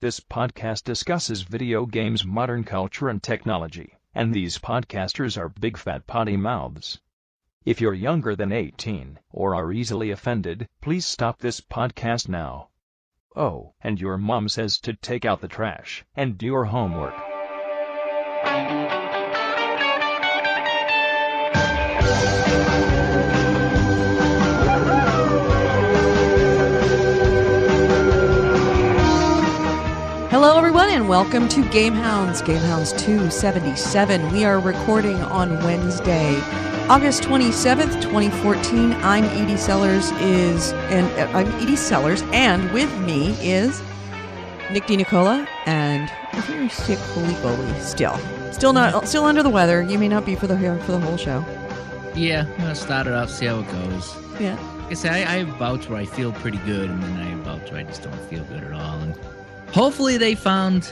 This podcast discusses video games, modern culture, and technology, and these podcasters are big fat potty mouths. If you're younger than 18 or are easily offended, please stop this podcast now. Oh, and your mom says to take out the trash and do your homework. Hello, everyone, and welcome to GameHounds, GameHounds 277. We are recording on Wednesday, August 27th, 2014. I'm Edie Sellers, and with me is Nick DiNicola and I'm very sick, still under the weather. You may not be for the whole show. Yeah, I'm gonna start it off, see how it goes. Yeah, Like I say, I have bouts where I feel pretty good, and then I have bouts where I just don't feel good at all. And hopefully they found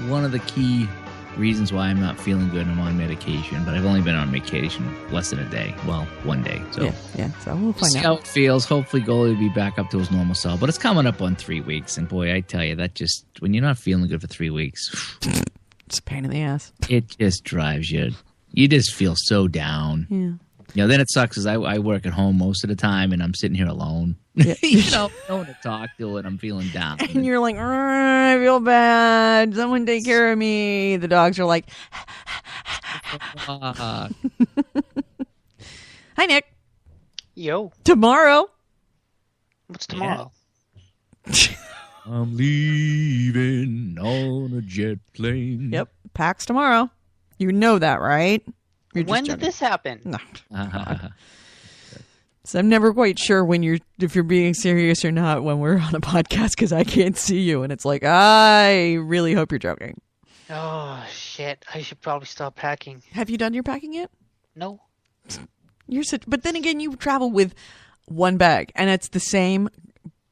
one of the key reasons why I'm not feeling good and I'm on medication, but I've only been on medication less than a day. Well, 1 day. So yeah. So we'll find see out how it feels. Hopefully Goalie will be back up to his normal self, but it's coming up on 3 weeks. And boy, I tell you, that just, when you're not feeling good for 3 weeks, it's a pain in the ass. It just drives you. You just feel so down. Yeah. You know, then it sucks because I work at home most of the time and I'm sitting here alone. Yeah. No one to talk to, and I'm feeling down. And you're like, I feel bad. Someone take care of me. The dogs are like, Hi, Nick. Yo. Tomorrow. What's tomorrow? I'm leaving on a jet plane. Yep. PAX tomorrow. You know that, right? When did this happen? No. So I'm never quite sure if you're being serious or not when we're on a podcast because I can't see you, and it's like, I really hope you're joking. Oh, shit. I should probably stop packing. Have you done your packing yet? No. But then again, you travel with one bag, and it's the same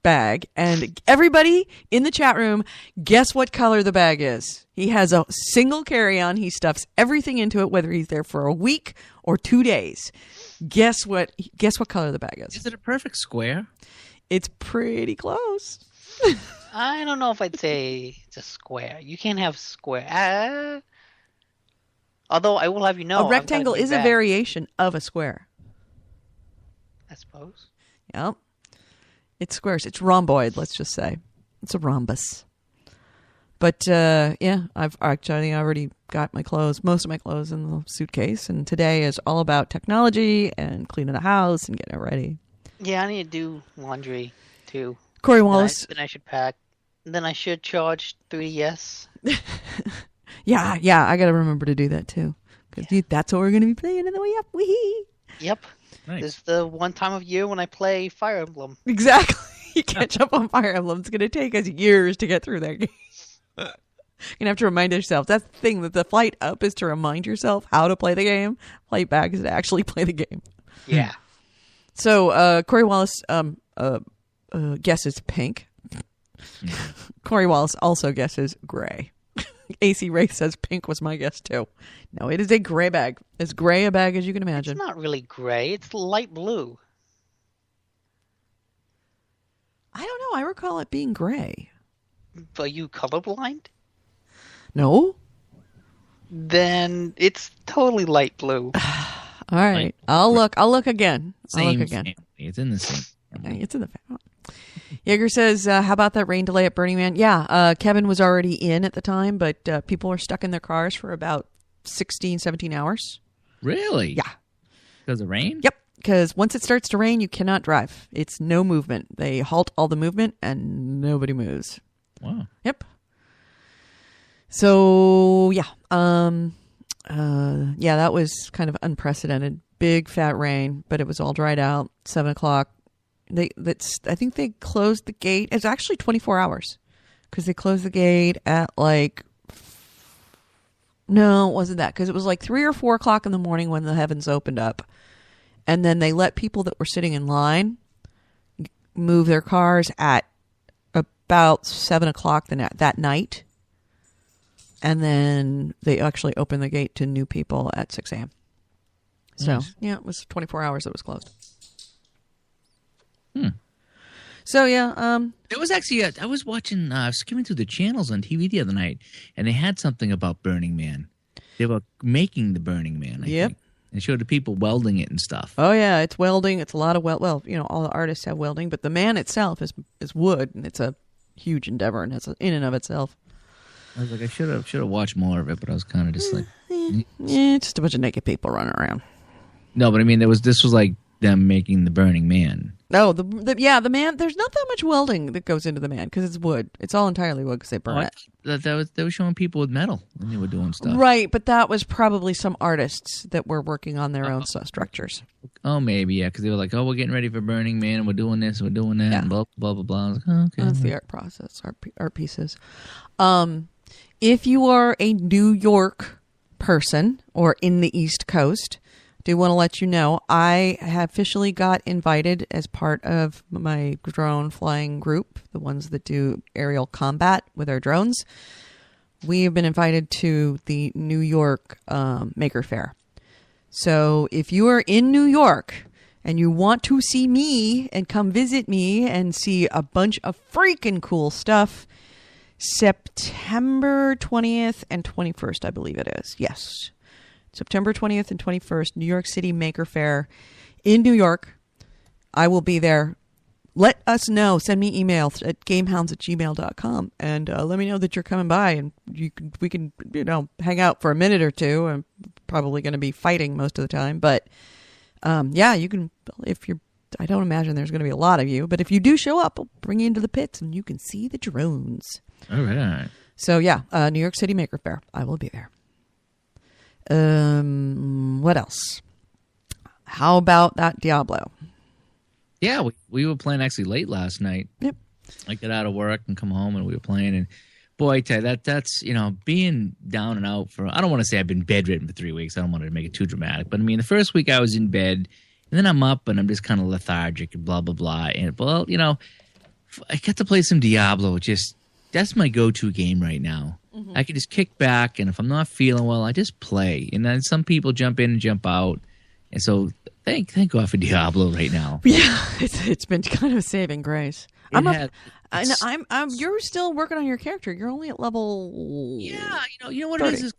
bag. And everybody in the chat room, guess what color the bag is? He has a single carry-on. He stuffs everything into it, whether he's there for a week or 2 days. Guess what color the bag is? Is it a perfect square? It's pretty close. I don't know if I'd say it's a square. You can't have square. Although I will have you know, a rectangle is a variation of a square. I suppose. Yep. It's squares. It's rhomboid, let's just say. It's a rhombus. But, yeah, I've actually already got most of my clothes in the suitcase. And today is all about technology and cleaning the house and getting it ready. Yeah, I need to do laundry, too. Corey Wallace. Then I should pack. Then I should charge 3DS. Yeah, I got to remember to do that, too. Because that's what we're going to be playing in the way up. Wee. Yep. Nice. This is the one time of year when I play Fire Emblem. Exactly. You catch up on Fire Emblem. It's going to take us years to get through that game. You're going to have to remind yourself. That's the thing, that the flight up is to remind yourself how to play the game. Flight back is to actually play the game. Yeah. So, Corey Wallace guesses pink. Corey Wallace also guesses gray. AC Wraith says pink was my guess, too. No, it is a gray bag. As gray a bag as you can imagine. It's not really gray. It's light blue. I don't know. I recall it being gray. Are you colorblind? No? Then it's totally light blue. All right. I'll look again. Same family. It's in the same family. It's in the family. Yeager says, how about that rain delay at Burning Man? Yeah, Kevin was already in at the time, but people were stuck in their cars for about 16, 17 hours. Really? Yeah. Because of rain? Yep. Because once it starts to rain, you cannot drive. It's no movement. They halt all the movement and nobody moves. Wow. Yep. So, yeah. Yeah, that was kind of unprecedented. Big fat rain, but it was all dried out. 7 o'clock. I think they closed the gate. It's actually 24 hours because they closed the gate at no, it wasn't that, because it was like 3 or 4 o'clock in the morning when the heavens opened up. And then they let people that were sitting in line move their cars at about 7 o'clock that night. And then they actually opened the gate to new people at 6 a.m. So, yeah, it was 24 hours it was closed. So yeah, There was actually I was watching, skimming through the channels on TV the other night, and they had something about Burning Man. They were making the Burning Man, I think. And showed the people welding it and stuff. Oh yeah, it's welding. It's a lot of well, all the artists have welding, but the man itself is wood, and it's a huge endeavor, and it's in and of itself. I was like, I should have watched more of it, but I was kind of just like, it's just a bunch of naked people running around. no, but I mean, this was like them making the Burning Man. No, the man. There's not that much welding that goes into the man because it's wood. It's all entirely wood because they burn it. They were showing people with metal when they were doing stuff. Right, but that was probably some artists that were working on their own structures. Oh, maybe, yeah, because they were like, oh, we're getting ready for Burning Man, and we're doing this, and we're doing that, and blah, blah, blah, blah. I was like, oh, okay. That's the art process, art pieces. If you are a New York person or in the East Coast, do want to let you know I have officially got invited as part of my drone flying group, the ones that do aerial combat with our drones. We have been invited to the New York Maker Faire. So if you are in New York and you want to see me and come visit me and see a bunch of freaking cool stuff, September 20th and 21st, I believe it is. Yes. September 20th and 21st, New York City Maker Faire in New York. I will be there. Let us know. Send me emails at gamehounds@gmail.com and let me know that you're coming by, and we can hang out for a minute or two. I'm probably going to be fighting most of the time, but yeah, you can. I don't imagine there's going to be a lot of you, but if you do show up, I'll bring you into the pits and you can see the drones. All right. So yeah, New York City Maker Faire. I will be there. What else? How about that Diablo? Yeah, we were playing actually late last night. Yep. I got out of work and come home and we were playing, and boy, I tell you, that's being down and out for, I don't want to say I've been bedridden for 3 weeks. I don't want to make it too dramatic, but I mean, the first week I was in bed, and then I'm up and I'm just kind of lethargic and blah blah blah. And well, I got to play some Diablo. That's my go-to game right now. Mm-hmm. I can just kick back, and if I'm not feeling well, I just play. And then some people jump in and jump out, and so thank God for Diablo right now. Yeah, it's been kind of a saving grace. You're still working on your character. You're only at level. Yeah, you know what 30. it is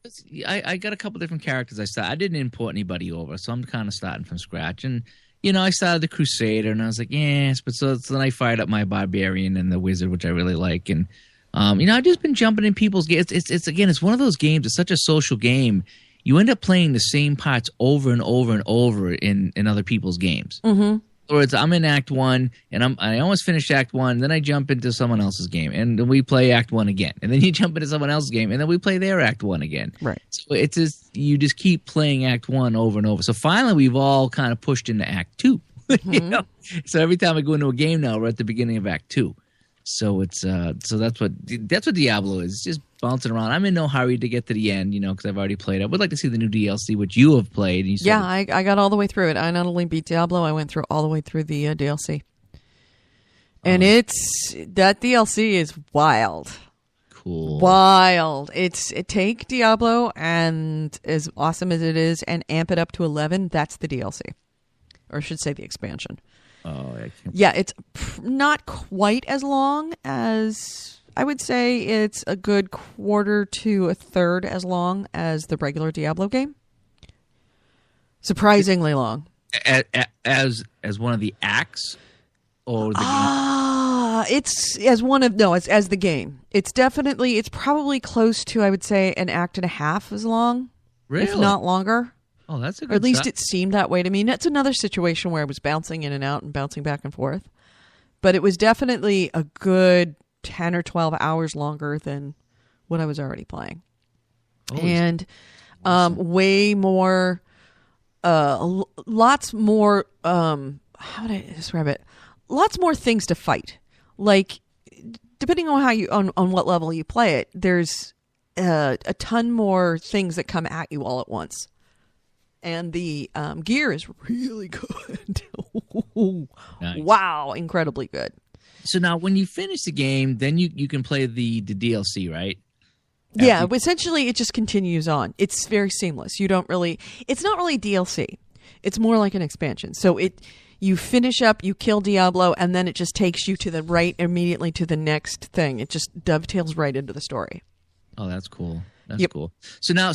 I got a couple different characters. I didn't import anybody over, so I'm kind of starting from scratch. And I started the Crusader, and I was like, yes, but so then I fired up my Barbarian and the Wizard, which I really like, and. I've just been jumping in people's games. It's one of those games. It's such a social game. You end up playing the same parts over and over and over in other people's games. Mm-hmm. Or I'm in Act 1, and I almost finished Act 1, then I jump into someone else's game, and then we play Act 1 again. And then you jump into someone else's game, and then we play their Act 1 again. Right. So it's just, you just keep playing Act 1 over and over. So finally, we've all kind of pushed into Act 2. Mm-hmm. So every time I go into a game now, we're at the beginning of Act 2. So it's so that's what Diablo is. It's just bouncing around. I'm in no hurry to get to the end, because I've already played. I would like to see the new DLC, which you have played. And I got all the way through it. I not only beat Diablo, I went through all the way through the DLC, and that DLC is wild. Cool. Wild. Take Diablo and as awesome as it is, and amp it up to 11. That's the DLC, or I should say the expansion. Oh, yeah, it's not quite as long as, I would say it's a good quarter to a third as long as the regular Diablo game. Surprisingly long. As one of the acts or the game? It's as the game. It's probably close to, I would say, an act and a half as long. Really? If not longer. Oh, that's a good Or at least it seemed that way to me. And that's another situation where I was bouncing in and out and bouncing back and forth. But it was definitely a good 10 or 12 hours longer than what I was already playing. Oh, and awesome. Way more, lots more, how would I describe it? Lots more things to fight. Like, depending on on what level you play it, there's a ton more things that come at you all at once. And the gear is really good. Nice. Wow, incredibly good. So now when you finish the game, then you can play the DLC, right? Yeah, essentially it just continues on. It's very seamless. It's not really DLC. It's more like an expansion. So You finish up, you kill Diablo, and then it just takes you to the right immediately to the next thing. It just dovetails right into the story. Oh, that's cool. That's cool. So now,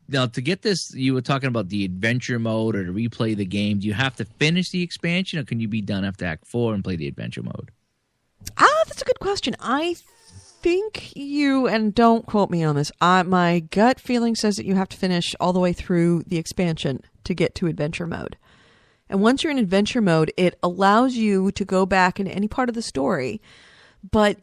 now to get this, you were talking about the adventure mode or to replay the game. Do you have to finish the expansion, or can you be done after Act 4 and play the adventure mode? That's a good question. I think you, and don't quote me on this, my gut feeling says that you have to finish all the way through the expansion to get to adventure mode. And once you're in adventure mode, it allows you to go back into any part of the story, but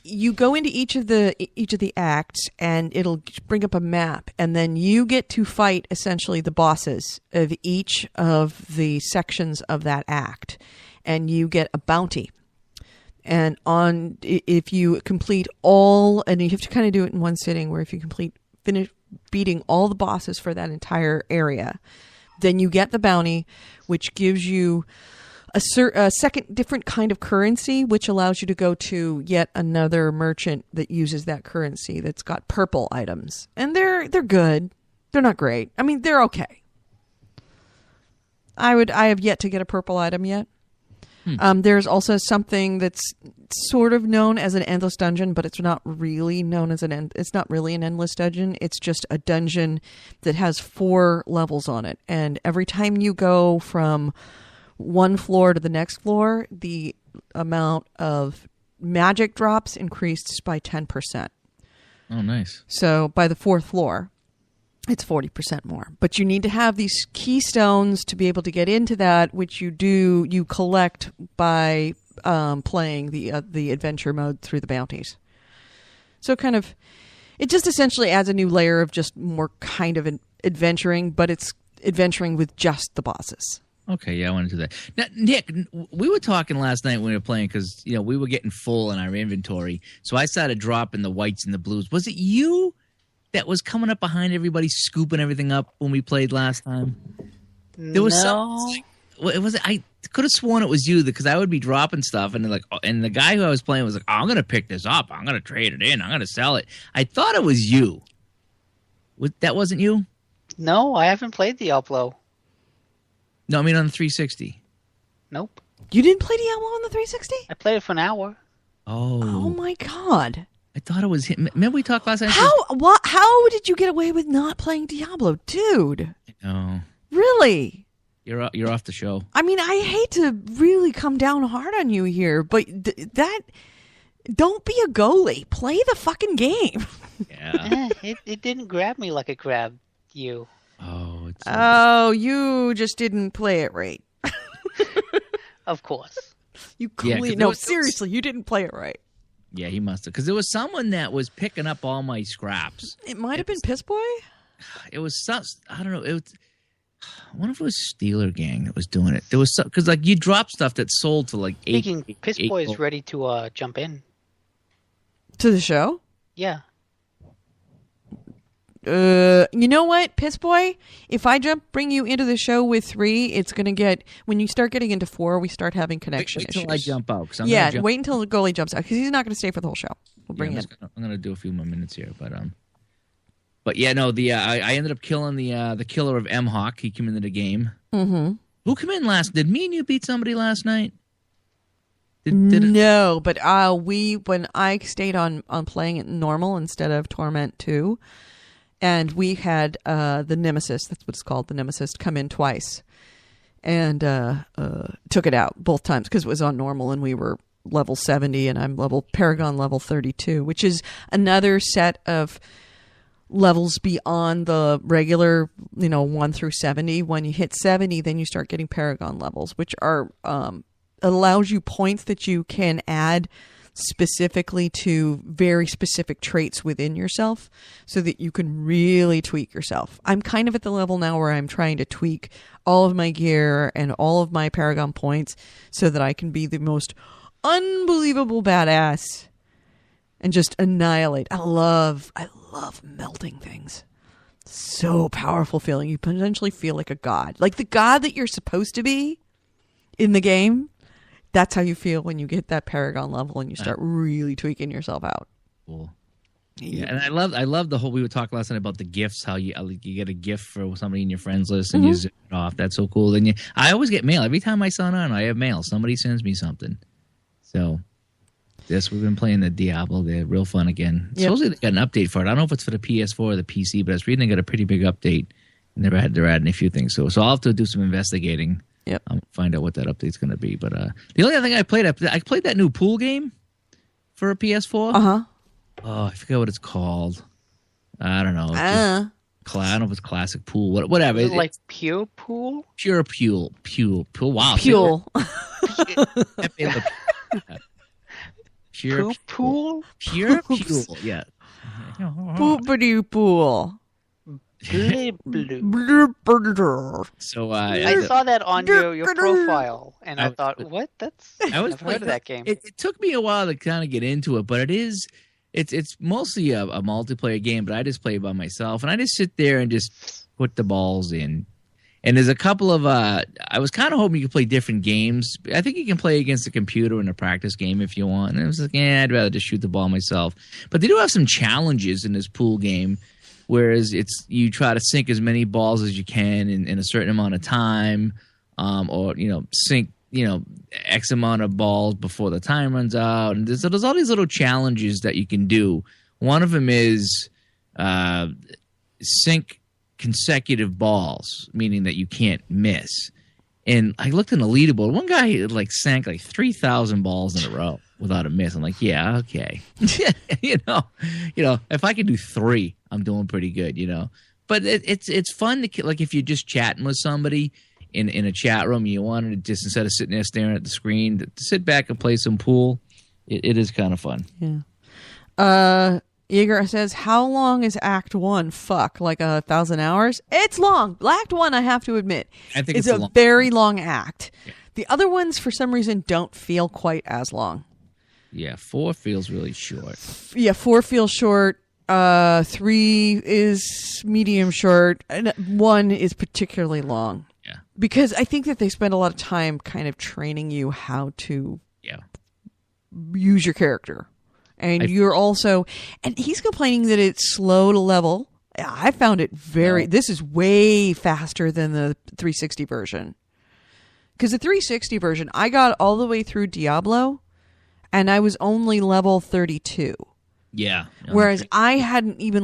you go into each of the acts, and it'll bring up a map, and then you get to fight essentially the bosses of each of the sections of that act, and you get a bounty. And if you complete all, and you have to kind of do it in one sitting, where if you finish beating all the bosses for that entire area, then you get the bounty, which gives you a second different kind of currency, which allows you to go to yet another merchant that uses that currency that's got purple items. And they're good. They're not great. I mean, they're okay. I have yet to get a purple item yet. There's also something that's sort of known as an endless dungeon, but it's not really known as it's not really an endless dungeon. It's just a dungeon that has 4 levels on it. And every time you go from one floor to the next floor, the amount of magic drops increased by 10%. Oh, nice. So by the 4th floor, it's 40% more. But you need to have these keystones to be able to get into that, which you collect by playing the adventure mode through the bounties. So it just essentially adds a new layer of just more kind of adventuring, but it's adventuring with just the bosses. Okay, yeah, I want to do that. Now, Nick, we were talking last night when we were playing because, we were getting full in our inventory. So I started dropping the whites and the blues. Was it you that was coming up behind everybody, scooping everything up when we played last time? There was something. I could have sworn it was you because I would be dropping stuff and the guy who I was playing was like, oh, I'm going to pick this up. I'm going to trade it in. I'm going to sell it. I thought it was you. That wasn't you? No, I haven't played Diablo. No, I mean on the 360. Nope. You didn't play Diablo on the 360? I played it for an hour. Oh my God. I thought it was him. Remember we talked last night? How did you get away with not playing Diablo? Dude. Oh. Really? You're off the show. I mean, I hate to really come down hard on you here, but don't be a goalie. Play the fucking game. Yeah. It didn't grab me like it grabbed you. Oh, you just didn't play it right. Of course. You clearly seriously, you didn't play it right. Yeah, he must have, because there was someone that was picking up all my scraps. It might have been Piss Boy. It was I don't know. I wonder if it was Steeler Gang that was doing it. There was because you drop stuff that sold to like eight. Thinking Piss Boy is ready to jump in to the show. Yeah. You know what, Piss Boy? If I bring you into the show with 3, it's going to get, when you start getting into 4, we start having connection issues. Wait till I jump out. Wait until the goalie jumps out, because he's not going to stay for the whole show. We'll bring him in. I'm going to do a few more minutes here, but yeah, no, I ended up killing the killer of M-Hawk. He came into the game. Mm-hmm. Who came in last? Did me and you beat somebody last night? No, but when I stayed on playing it normal instead of Torment 2, and we had the Nemesis, that's what it's called, the Nemesis, come in twice and took it out both times because it was on normal and we were level 70 and I'm Paragon level 32, which is another set of levels beyond the regular, 1 through 70. When you hit 70, then you start getting Paragon levels, which are allows you points that you can add specifically to very specific traits within yourself so that you can really tweak yourself. I'm kind of at the level now where I'm trying to tweak all of my gear and all of my Paragon points so that I can be the most unbelievable badass and just annihilate. I love melting things. So powerful feeling. You potentially feel like a god. Like the god that you're supposed to be in the game. That's how you feel when you get that Paragon level and you start really tweaking yourself out. Cool. Yeah, and I love the whole. We were talking last night about the gifts. How you get a gift for somebody in your friends list and you zip it off. That's so cool. Then I always get mail every time I sign on. I have mail. Somebody sends me something. So, yes, we've been playing the Diablo. They're real fun again. Yep. Supposedly they got an update for it. I don't know if it's for the PS4 or the PC, but I was reading they got a pretty big update, and they're adding a few things. So I'll have to do some investigating. Yep. Find out what that update's going to be. But the only other thing I played that new pool game for a PS4. Oh, I forget what it's called. I don't know. I don't know if it's classic pool. Whatever. Is it like pure pool? Pure pool. Wow. Pure. Pure pool? Pure pool. Yeah. Poopity pool. So I saw that on your profile, and I thought, what? I've heard of that game. It took me a while to kind of get into it, but it's mostly a multiplayer game. But I just play by myself, and I just sit there and just put the balls in. And there's a couple of I was kind of hoping you could play different games. I think you can play against a computer in a practice game if you want. And I was like, I'd rather just shoot the ball myself. But they do have some challenges in this pool game. Whereas you try to sink as many balls as you can in a certain amount of time, or sink X amount of balls before the time runs out. And there's all these little challenges that you can do. One of them is sink consecutive balls, meaning that you can't miss. And I looked in the leaderboard. One guy sank 3,000 balls in a row without a miss. I'm like, yeah, okay. If I could do 3, I'm doing pretty good, But it's fun to if you're just chatting with somebody in a chat room, you wanted to just instead of sitting there staring at the screen, to sit back and play some pool. It is kind of fun. Yeah. Igor says, how long is Act 1? Fuck, 1,000 hours? It's long. Act 1, I have to admit, I think it's a very long act. Yeah. The other ones, for some reason, don't feel quite as long. Yeah, 4 feels really short. Yeah, 4 feels short. 3 is medium short. And 1 is particularly long. Yeah. Because I think that they spend a lot of time kind of training you how to use your character. And you're also, and he's complaining that it's slow to level. I found it this is way faster than the 360 version. Because the 360 version, I got all the way through Diablo, and I was only level 32. Yeah. Whereas I hadn't even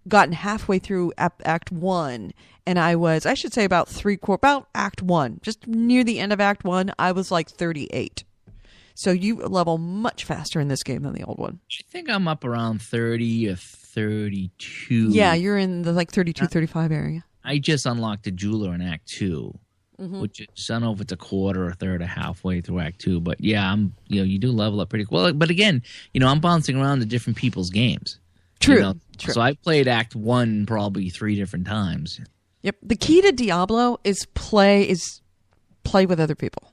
gotten halfway through Act 1, and I should say about Act 1. Just near the end of Act 1, I was 38. So you level much faster in this game than the old one. I think I'm up around 30 or 32. Yeah, you're in the 32, 35 area. I just unlocked the jeweler in Act 2, which is, I don't know if it's a quarter or a third or halfway through Act 2. But yeah, you do level up pretty well. But again, I'm bouncing around to different people's games. True. True. So I played Act 1 probably 3 different times. Yep. The key to Diablo is play with other people.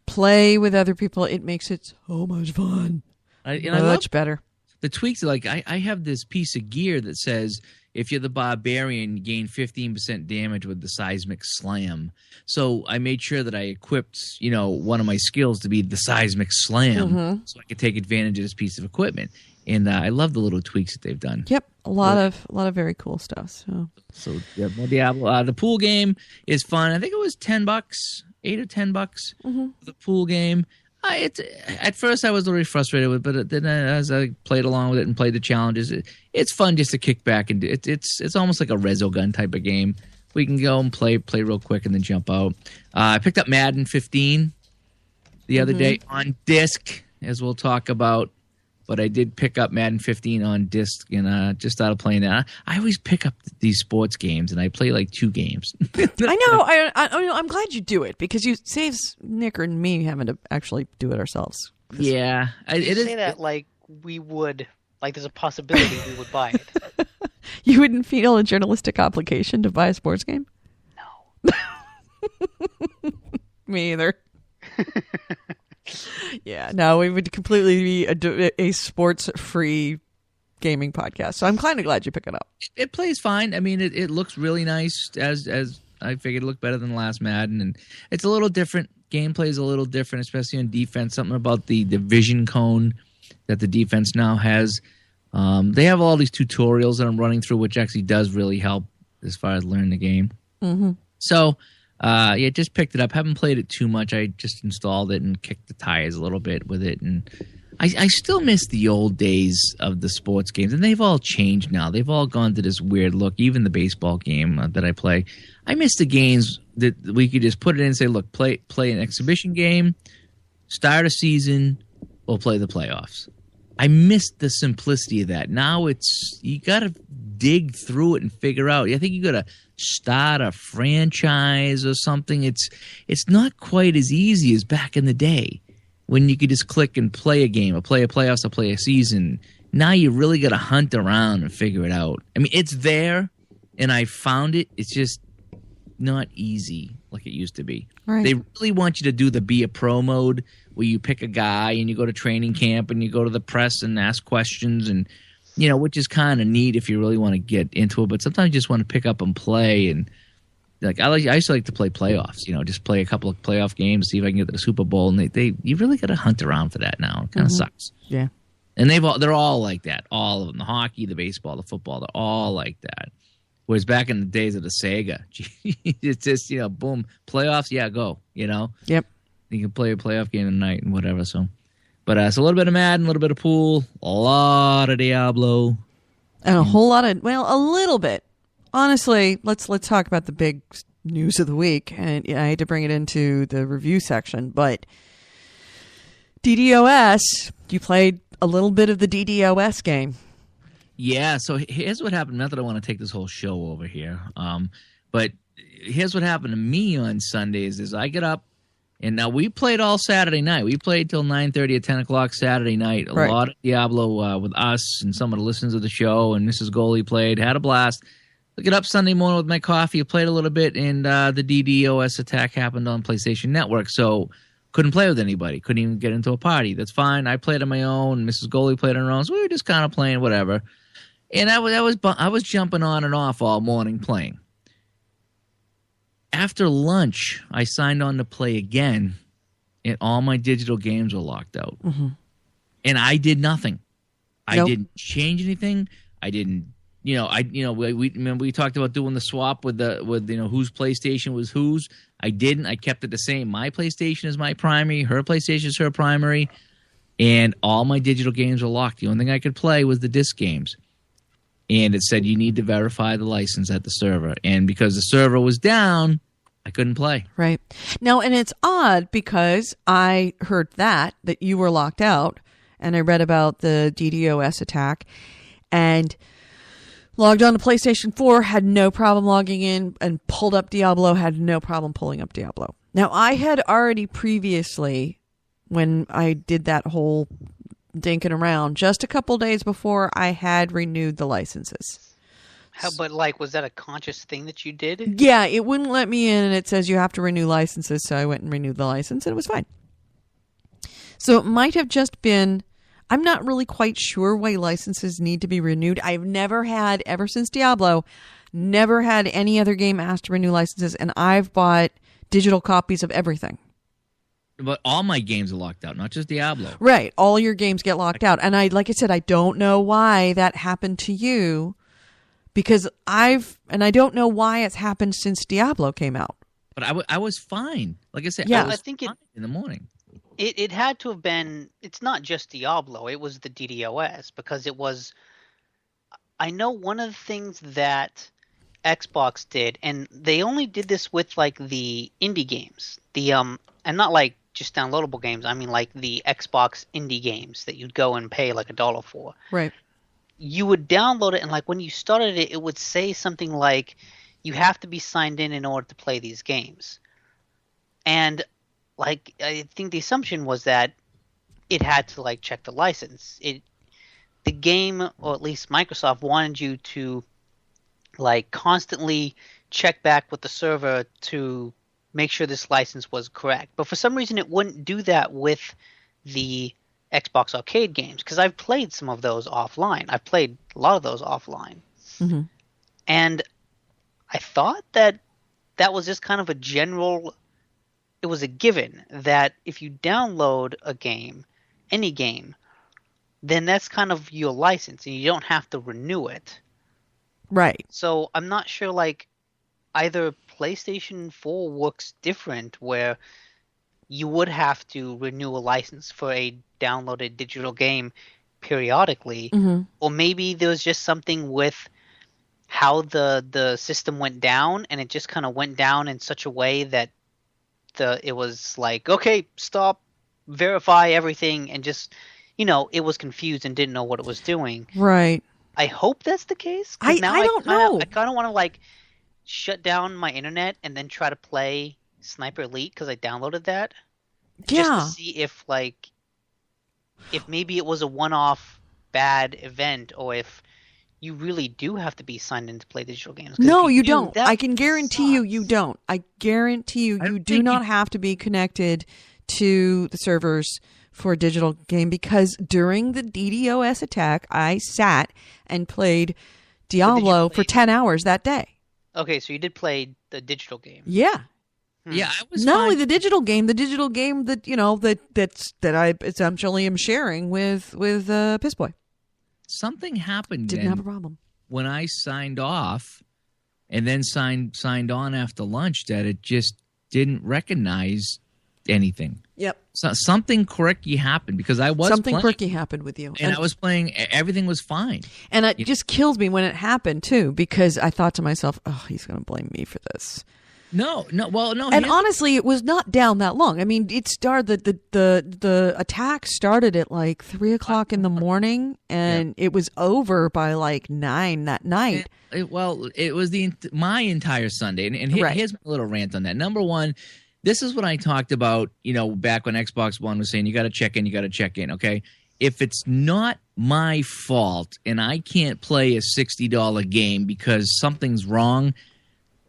Play with other people. It makes it so much fun. Much better. The tweaks, I have this piece of gear that says if you're the barbarian, you gain 15% damage with the seismic slam. So I made sure that I equipped, one of my skills to be the seismic slam, so I could take advantage of this piece of equipment. And I love the little tweaks that they've done. Yep, a lot of very cool stuff. So yeah, Diablo. The pool game is fun. I think it was $10, $8 or $10 for the pool game. At first I was a little frustrated with it, but then as I played along with it and played the challenges, it's fun just to kick back and it's almost like a Resogun type of game. We can go and play real quick and then jump out. I picked up Madden 15 the other day on disc, as we'll talk about. But I did pick up Madden 15 on disc and just started playing that. I always pick up these sports games, and I play 2 games. I know. I'm glad you do it because you saves Nick and me having to actually do it ourselves. Yeah. You say that we would, there's a possibility we would buy it. You wouldn't feel a journalistic obligation to buy a sports game? No. Me either. Yeah, no, we would completely be a sports-free gaming podcast. So I'm kind of glad you pick it up. It plays fine. I mean, it looks really nice, as I figured it looked better than the last Madden. And it's a little different. Gameplay is a little different, especially on defense. Something about the vision cone that the defense now has. They have all these tutorials that I'm running through, which actually does really help as far as learning the game. Mm-hmm. So, just picked it up. Haven't played it too much. I just installed it and kicked the tires a little bit with it. And I still miss the old days of the sports games. And they've all changed now. They've all gone to this weird look. Even the baseball game that I play. I miss the games that we could just put it in and say, look, play an exhibition game, start a season, we'll play the playoffs. I miss the simplicity of that. Now you got to dig through it and figure out. I think you got to start a franchise or something. It's not quite as easy as back in the day when you could just click and play a game or play a playoffs or play a season. Now you really got to hunt around and figure it out. I mean, it's there, and I found it. It's just not easy like it used to be. Right. They really want you to do the be a pro mode where you pick a guy and you go to training camp and you go to the press and ask questions and, which is kind of neat if you really want to get into it. But sometimes you just want to pick up and play. And I used to like to play playoffs, just play a couple of playoff games, see if I can get to the Super Bowl. And you really got to hunt around for that now. It kind of sucks. Yeah. And they're all like that. All of them, the hockey, the baseball, the football, they're all like that. Whereas back in the days of the Sega, it's just, boom, playoffs, yeah, go, Yep. You can play a playoff game tonight and whatever. So, but it's a little bit of Madden, a little bit of pool, a lot of Diablo, and a whole lot of a little bit. Honestly, let's talk about the big news of the week, and I hate to bring it into the review section, but DDoS. You played a little bit of the DDoS game. Yeah. So here's what happened. Not that I want to take this whole show over here, but here's what happened to me on Sundays: is I get up. And now we played all Saturday night. We played till 9:30 or 10 o'clock Saturday night. A lot of Diablo with us and some of the listeners of the show. And Mrs. Goalie played, had a blast. I get up Sunday morning with my coffee, played a little bit, and the DDoS attack happened on PlayStation Network. So couldn't play with anybody. Couldn't even get into a party. That's fine. I played on my own. Mrs. Goalie played on her own. So we were just kind of playing whatever. And I was jumping on and off all morning playing. After lunch, I signed on to play again, and all my digital games were locked out. Mm-hmm. And I did nothing. I didn't change anything. I didn't, we remember we talked about doing the swap with whose PlayStation was whose. I didn't. I kept it the same. My PlayStation is my primary. Her PlayStation is her primary. And all my digital games were locked. The only thing I could play was the disc games. And it said you need to verify the license at the server. And because the server was down, I couldn't play. Right. Now, and it's odd because I heard that you were locked out, and I read about the DDoS attack, and logged on to PlayStation 4, had no problem logging in, and pulled up Diablo, had no problem pulling up Diablo. Now, I had already previously, when I did that whole dinking around, just a couple days before, I had renewed the licenses. But was that a conscious thing that you did? Yeah, it wouldn't let me in, and it says you have to renew licenses, so I went and renewed the license, and it was fine. So it might have just been, I'm not really quite sure why licenses need to be renewed. I've never had, ever since Diablo, never had any other game asked to renew licenses, and I've bought digital copies of everything. But all my games are locked out, not just Diablo. Right. All your games get locked out. And like I said, I don't know why that happened to you, because I don't know why it's happened since Diablo came out. But I was fine. Like I said, yeah. I think fine in the morning. It had to have been, it's not just Diablo, it was the DDoS, because it was, I know one of the things that Xbox did, and they only did this with the indie games, and not just downloadable games. I mean the Xbox indie games that you'd go and pay $1 for. Right. You would download it, and when you started it, it would say something like, you have to be signed in order to play these games. And I think the assumption was that it had to check the license. The game, or at least Microsoft, wanted you to constantly check back with the server to make sure this license was correct. But for some reason, it wouldn't do that with the Xbox arcade games, because I've played some of those offline. I've played a lot of those offline. Mm-hmm. And I thought that was just kind of a general, it was a given that if you download a game, any game, then that's kind of your license, and you don't have to renew it. Right. So I'm not sure, like, either PlayStation 4 works different, where you would have to renew a license for a downloaded digital game periodically, or maybe there was just something with how the system went down, and it just kind of went down in such a way that it was like, okay, stop, verify everything, and just, it was confused and didn't know what it was doing. Right. I hope that's the case. I don't know. I kind of want to, like, shut down my internet and then try to play Sniper Elite because I downloaded that. Yeah. Just to see if, like, if maybe it was a one-off bad event, or if you really do have to be signed in to play digital games. No, you don't. I can sucks. guarantee you don't. I guarantee you do not have to be connected to the servers for a digital game, because during the DDoS attack, I sat and played Diablo for 10 hours that day. Okay, so you did play the digital game. Yeah. Yeah, I was not fine. only the digital game that that I essentially am sharing with Pissboy. Something happened. Didn't have a problem when I signed off, and then signed on after lunch, that it just didn't recognize anything. Yep. So something quirky happened, because I was something playing, quirky happened with you, and I was playing. Everything was fine, and it just kills me when it happened too, because I thought to myself, "Oh, he's going to blame me for this." No. And honestly, it was not down that long. I mean, it started the attack started at like 3:00 in the morning, and it was over by like 9 that night. It was my entire Sunday, and here's my little rant on that. Number one, this is what I talked about, back when Xbox One was saying you got to check in. Okay, if it's not my fault and I can't play a $60 game because something's wrong,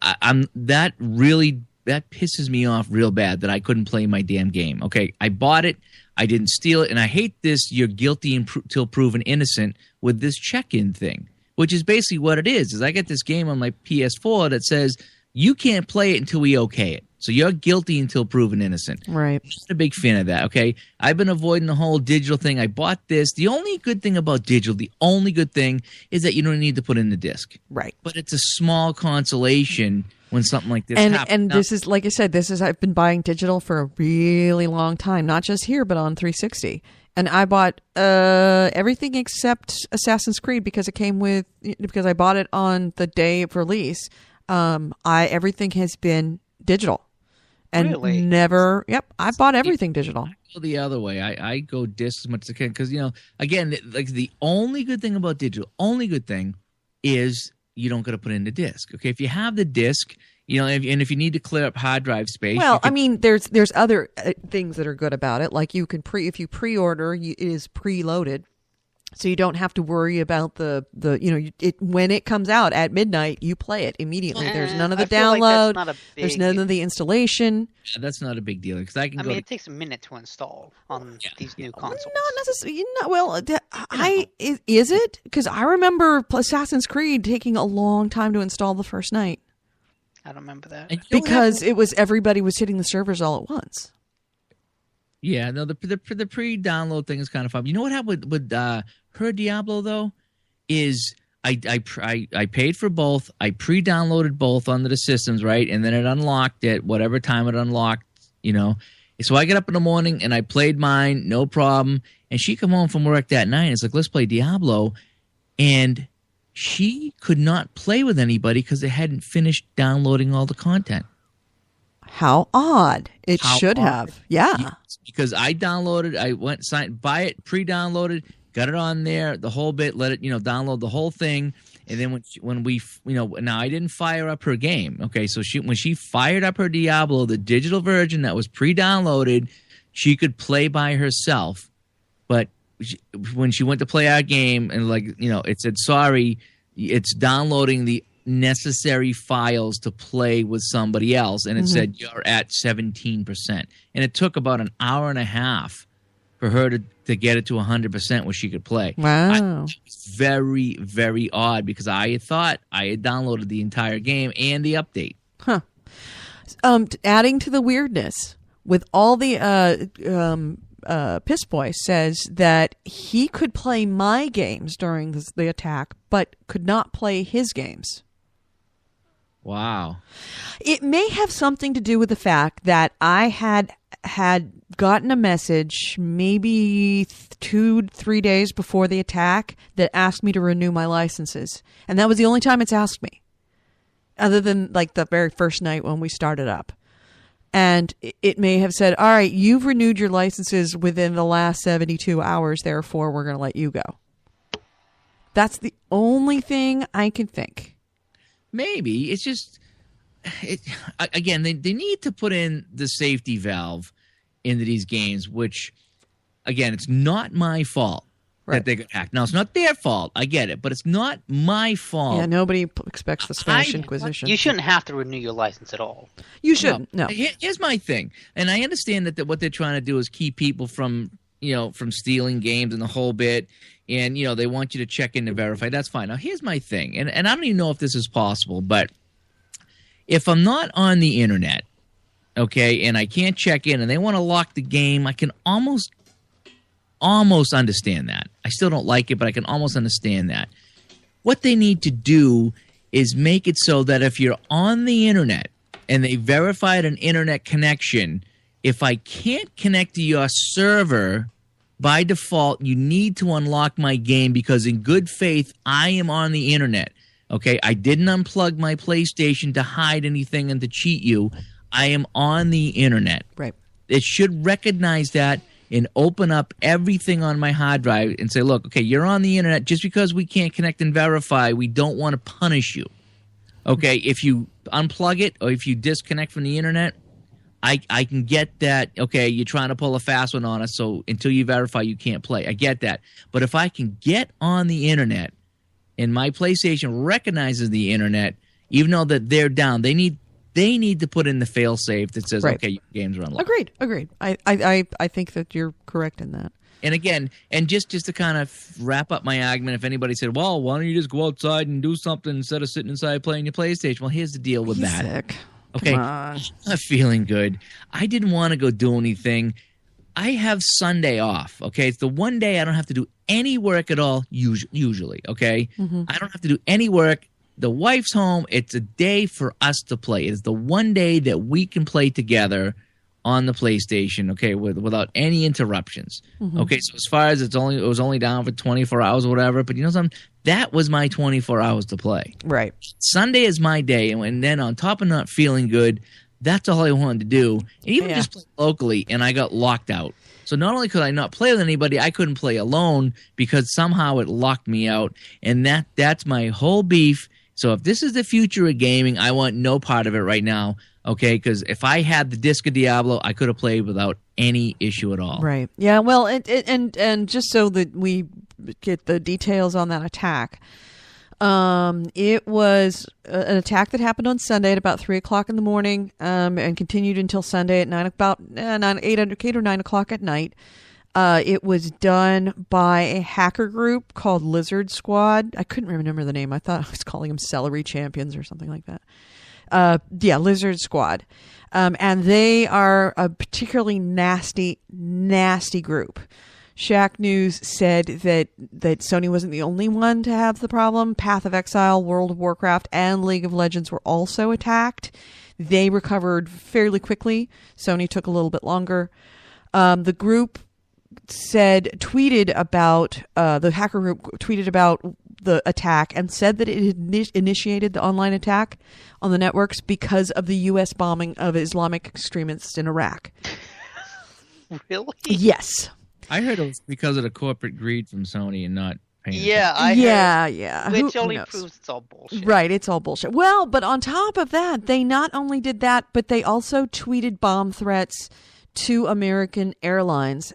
that pisses me off real bad, that I couldn't play my damn game. Okay, I bought it, I didn't steal it, and I hate this "you're guilty until proven innocent" with this check-in thing, which is basically what it is I get this game on my PS4 that says you can't play it until we okay it. So you're guilty until proven innocent. Right. I'm not a big fan of that, okay? I've been avoiding the whole digital thing. I bought this. The only good thing about digital, is that you don't need to put in the disc. Right. But it's a small consolation when something like this happens. And this is, like I said, I've been buying digital for a really long time, not just here, but on 360. And I bought everything except Assassin's Creed because I bought it on the day of release. Everything has been digital. And really? I bought everything digital. I go the other way. I go disc as much as I can because, again, like the only good thing about digital, is you don't got to put in the disc. Okay, if you have the disc, and if you need to clear up hard drive space. Well, I mean, there's other things that are good about it. Like you can if you pre-order, it is preloaded. So you don't have to worry about when it comes out at midnight, you play it immediately. There's none of the download. There's none of the installation. Yeah, that's not a big deal because I can it takes a minute to install on these new consoles. Not necessarily. Well, is it? Because I remember Assassin's Creed taking a long time to install the first night. I don't remember that. Because everybody was hitting the servers all at once. Yeah, no, the pre-download thing is kind of fun. You know what happened with her Diablo though is I paid for both. I pre-downloaded both onto the systems, right, and then it unlocked at whatever time it unlocked. So I get up in the morning and I played mine, no problem. And she come home from work that night. And it's like, let's play Diablo, and she could not play with anybody because they hadn't finished downloading all the content. How odd. It should have. Yeah. Yes, because I went, buy it, pre-downloaded, got it on there, the whole bit, let it, download the whole thing. And then when we now I didn't fire up her game. Okay. So when she fired up her Diablo, the digital version that was pre-downloaded, she could play by herself. But when she went to play our game and it said, sorry, it's downloading the necessary files to play with somebody else, and it said you're at 17%, and it took about an hour and a half for her to get it to 100% where she could play. Wow. It was very, very odd because I thought I had downloaded the entire game and the update. Adding to the weirdness with all the Piss Boy says that he could play my games during the attack, but could not play his games. Wow. It may have something to do with the fact that I had gotten a message maybe 2-3 days before the attack that asked me to renew my licenses. And that was the only time it's asked me, other than like the very first night when we started up. And it may have said, all right, you've renewed your licenses within the last 72 hours, therefore we're going to let you go. That's the only thing I can think. Maybe. It's just, again, they need to put in the safety valve into these games, which, again, it's not my fault that they got hacked. Now, it's not their fault. I get it. But it's not my fault. Yeah, nobody expects the Spanish Inquisition. You shouldn't have to renew your license at all. You shouldn't. No. Here's my thing. And I understand that what they're trying to do is keep people from stealing games and the whole bit. And, they want you to check in to verify. That's fine. Now, here's my thing. And I don't even know if this is possible, but if I'm not on the internet, okay, and I can't check in and they want to lock the game, I can almost understand that. I still don't like it, but I can almost understand that. What they need to do is make it so that if you're on the internet and they verified an internet connection, if I can't connect to your server, by default, you need to unlock my game because in good faith, I am on the internet. Okay, I didn't unplug my PlayStation to hide anything and to cheat you. I am on the internet. Right. It should recognize that and open up everything on my hard drive and say, look, okay, you're on the internet. Just because we can't connect and verify, we don't want to punish you. Okay, if you unplug it or if you disconnect from the internet, I can get that, okay, you're trying to pull a fast one on us, so until you verify, you can't play. I get that. But if I can get on the internet and my PlayStation recognizes the internet, even though that they're down, they need to put in the fail-safe that says, okay, your games are unlocked. Agreed. I think that you're correct in that. And again, and just to kind of wrap up my argument, if anybody said, well, why don't you just go outside and do something instead of sitting inside playing your PlayStation? Well, here's the deal with that. Sick. Okay, I'm not feeling good. I didn't want to go do anything. I have Sunday off, okay? It's the one day I don't have to do any work at all, usually, okay? Mm-hmm. I don't have to do any work. The wife's home. It's a day for us to play. It's the one day that we can play together on the PlayStation, okay, without any interruptions. Mm-hmm. Okay, so as far as it was only down for 24 hours or whatever, but you know something? That was my 24 hours to play. Right. Sunday is my day, and then on top of not feeling good, that's all I wanted to do. And even just play locally, and I got locked out. So not only could I not play with anybody, I couldn't play alone because somehow it locked me out. And that's my whole beef. So if this is the future of gaming, I want no part of it right now. Okay, because if I had the disc of Diablo, I could have played without any issue at all. Right. Yeah. Well, and just so that we get the details on that attack, it was an attack that happened on Sunday at about 3:00 in the morning, and continued until Sunday at 8 or 9 o'clock at night. It was done by a hacker group called Lizard Squad. I couldn't remember the name. I thought I was calling them Celery Champions or something like that. Lizard Squad. And they are a particularly nasty group. Shack News said that Sony wasn't the only one to have the problem. Path of Exile, World of Warcraft, and League of Legends were also attacked. They recovered fairly quickly. Sony took a little bit longer. The group tweeted about the hacker group tweeted about the attack and said that it had initiated the online attack on the networks because of the U.S. bombing of Islamic extremists in Iraq. Really? Yes. I heard it was because of the corporate greed from Sony and not paying attention. Yeah. Which only proves it's all bullshit. Right, it's all bullshit. Well, but on top of that, they not only did that, but they also tweeted bomb threats to American Airlines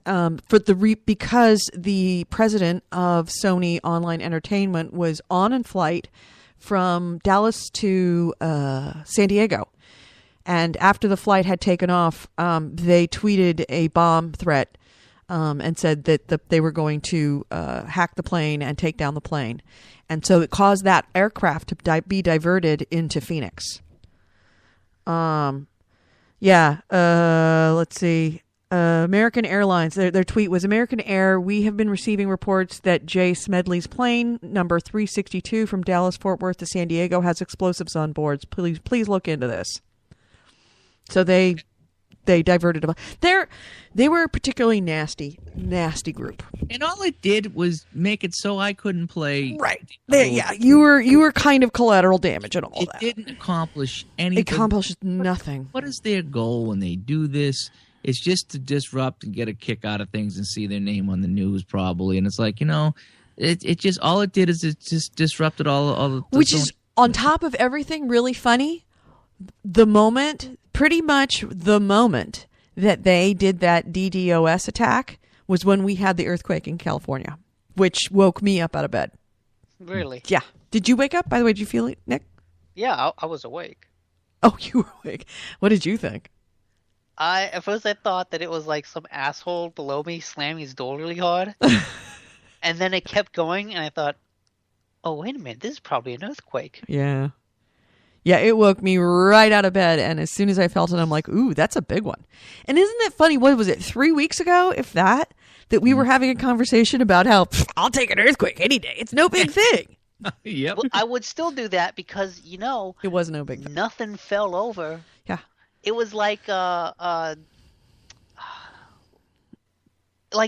because the president of Sony Online Entertainment was on a flight from Dallas to San Diego. And after the flight had taken off, they tweeted a bomb threat and said that they were going to hack the plane and take down the plane. And so it caused that aircraft to be diverted into Phoenix. Let's see. American Airlines, their tweet was, American Air, we have been receiving reports that Jay Smedley's plane, number 362 from Dallas, Fort Worth to San Diego, has explosives on board. Please look into this. So they diverted them. They were a particularly nasty group. And all it did was make it so I couldn't play. Right. You were kind of collateral damage and all that. It didn't accomplish anything. It accomplished nothing. What is their goal when they do this? It's just to disrupt and get a kick out of things and see their name on the news, probably. And it's like, it just, all it did is it just disrupted all the which is, on top of everything, really funny. Pretty much the moment that they did that DDoS attack was when we had the earthquake in California, which woke me up out of bed. Really? Yeah. Did you wake up? By the way, did you feel it, Nick? Yeah, I was awake. Oh, you were awake. What did you think? At first I thought that it was like some asshole below me slamming his door really hard. And then it kept going, and I thought, oh, wait a minute, this is probably an earthquake. Yeah. Yeah, it woke me right out of bed, and as soon as I felt it, I'm like, ooh, that's a big one. And isn't it funny, what was it, 3 weeks ago, if that we were having a conversation about how, I'll take an earthquake any day. It's no big thing. Yep. Well, I would still do that because, it was no big thing. Nothing fell over. Yeah. It was like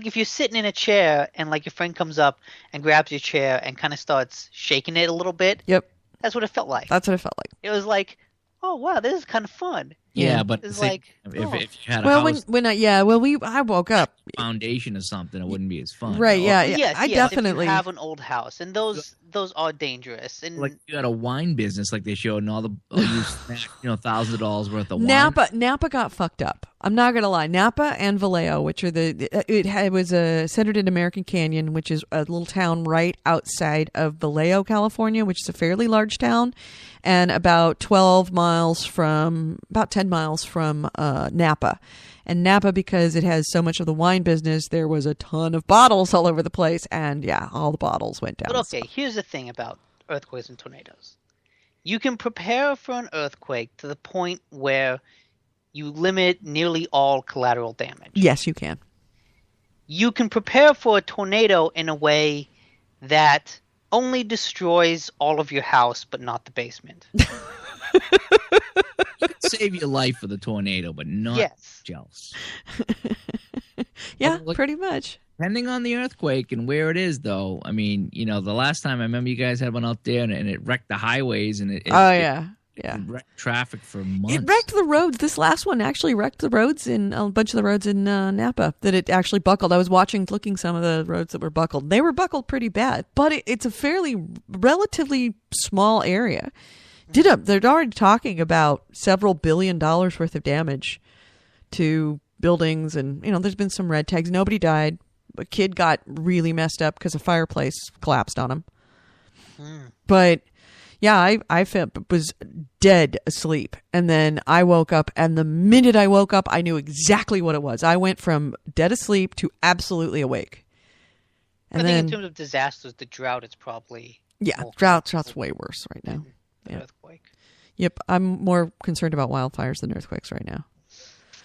if you're sitting in a chair and like your friend comes up and grabs your chair and kind of starts shaking it a little bit. Yep. That's what it felt like. That's what it felt like. It was like, oh wow, this is kind of fun. Yeah, but it's if you had a house I woke up. foundation or something, it wouldn't be as fun. Right? Yeah. Yes, I definitely if you have an old house, and those are dangerous. And like you had a wine business, like they showed, and all you smacked, thousands of dollars worth of wine. Napa got fucked up. I'm not gonna lie. Napa and Vallejo, which are it was centered in American Canyon, which is a little town right outside of Vallejo, California, which is a fairly large town, and about 10 miles from Napa. And Napa, because it has so much of the wine business, there was a ton of bottles all over the place, and all the bottles went down. But okay, here's the thing about earthquakes and tornadoes. You can prepare for an earthquake to the point where you limit nearly all collateral damage. Yes, you can. You can prepare for a tornado in a way that only destroys all of your house, but not the basement. You can save your life with a tornado, but not else. Yeah, pretty much. Depending on the earthquake and where it is, though. I mean, the last time I remember you guys had one out there, and it wrecked the highways, and it wrecked traffic for months. It wrecked the roads. This last one actually wrecked the roads in a bunch of the roads in Napa. That it actually buckled. I was looking some of the roads that were buckled. They were buckled pretty bad, but it's a relatively small area. They're already talking about several $1 billion worth of damage to buildings, and there's been some red tags. Nobody died. A kid got really messed up because a fireplace collapsed on him. But yeah, I was dead asleep, and then I woke up, and the minute I woke up, I knew exactly what it was. I went from dead asleep to absolutely awake. And I think in terms of disasters, the drought is probably drought's way worse right now. Earthquake. Yep, I'm more concerned about wildfires than earthquakes right now.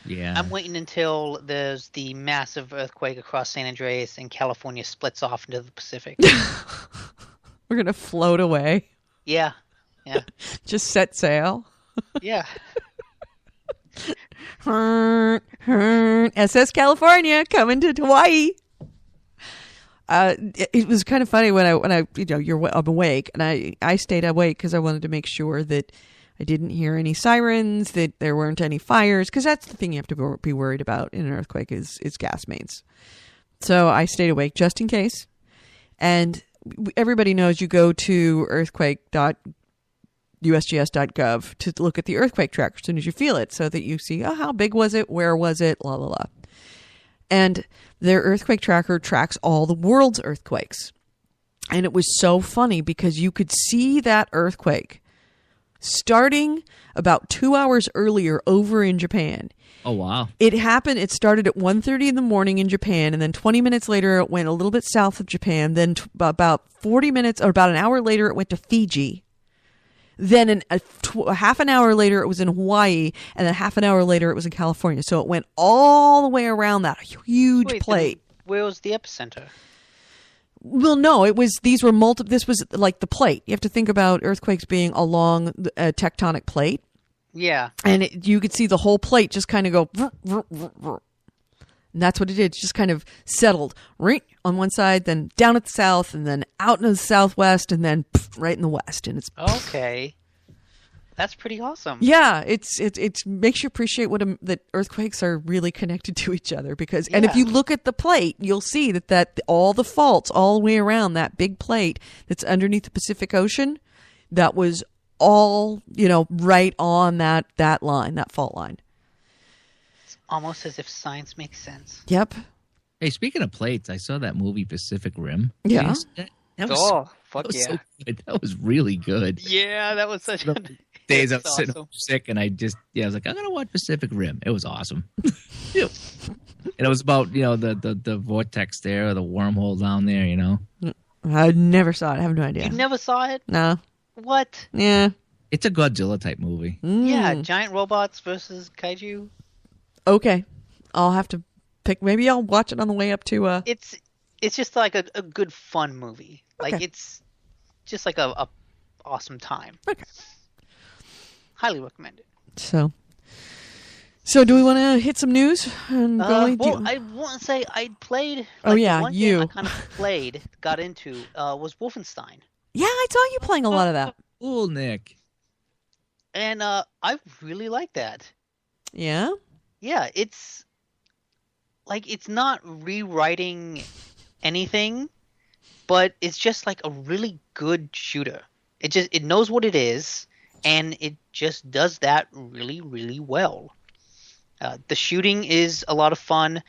Yeah, I'm waiting until there's the massive earthquake across San Andreas and California splits off into the Pacific. We're gonna float away. Yeah. Just set sail. Yeah. SS California coming to Hawaii. It was kind of funny when I'm awake, and I stayed awake because I wanted to make sure that I didn't hear any sirens, that there weren't any fires, because that's the thing you have to be worried about in an earthquake is gas mains. So I stayed awake just in case. And everybody knows you go to earthquake.usgs.gov to look at the earthquake tracker as soon as you feel it, so that you see, how big was it, where was it, la la la. And their earthquake tracker tracks all the world's earthquakes. And it was so funny because you could see that earthquake starting about 2 hours earlier over in Japan. Oh, wow. It started at 1:30 in the morning in Japan, and then 20 minutes later it went a little bit south of Japan. Then about 40 minutes or about an hour later it went to Fiji. Then a half an hour later, it was in Hawaii, and then half an hour later, it was in California. So it went all the way around that huge Wait, plate. then where was the epicenter? Well, no, these were multiple. This was like the plate. You have to think about earthquakes being along a tectonic plate. Yeah. And you could see the whole plate just kind of go, vrr, vrr, vrr, vrr. And that's what it did. It just kind of settled right on one side, then down at the south, and then out in the southwest, and then right in the west. And it's Okay. That's pretty awesome. yeah, it makes you appreciate that earthquakes are really connected to each other because, and if Yeah. you look at the plate, you'll see that all the faults all the way around that big plate that's underneath the Pacific Ocean, that was all right on that line, that fault line. It's almost as if science makes sense. Yep. Hey, speaking of plates, I saw that movie Pacific Rim. Yeah. Did you see that? That was, Fuck that was yeah. so good. That was really good. Yeah, that was such a Days I was It's sitting awesome. home sick, and I was like, I'm gonna watch Pacific Rim. It was awesome. And it was about the vortex there, or the wormhole down there. I never saw it. I have no idea. You never saw it? No. What? Yeah. It's a Godzilla type movie. Yeah, giant robots versus kaiju. Okay. I'll have to pick. Maybe I'll watch it on the way up to. It's just like a good fun movie. Like Okay. it's just like a awesome time. Okay. Highly recommend it. So do we want to hit some news and go? I want to say I played. Oh, like, yeah, the one you. game I kind of got into was Wolfenstein, Yeah, I saw you playing a lot of that. Cool, Nick. and I really like that. Yeah. Yeah, it's like it's not rewriting anything, but it's just like a really good shooter. It knows what it is, and it just does that really, really well. The shooting is a lot of fun.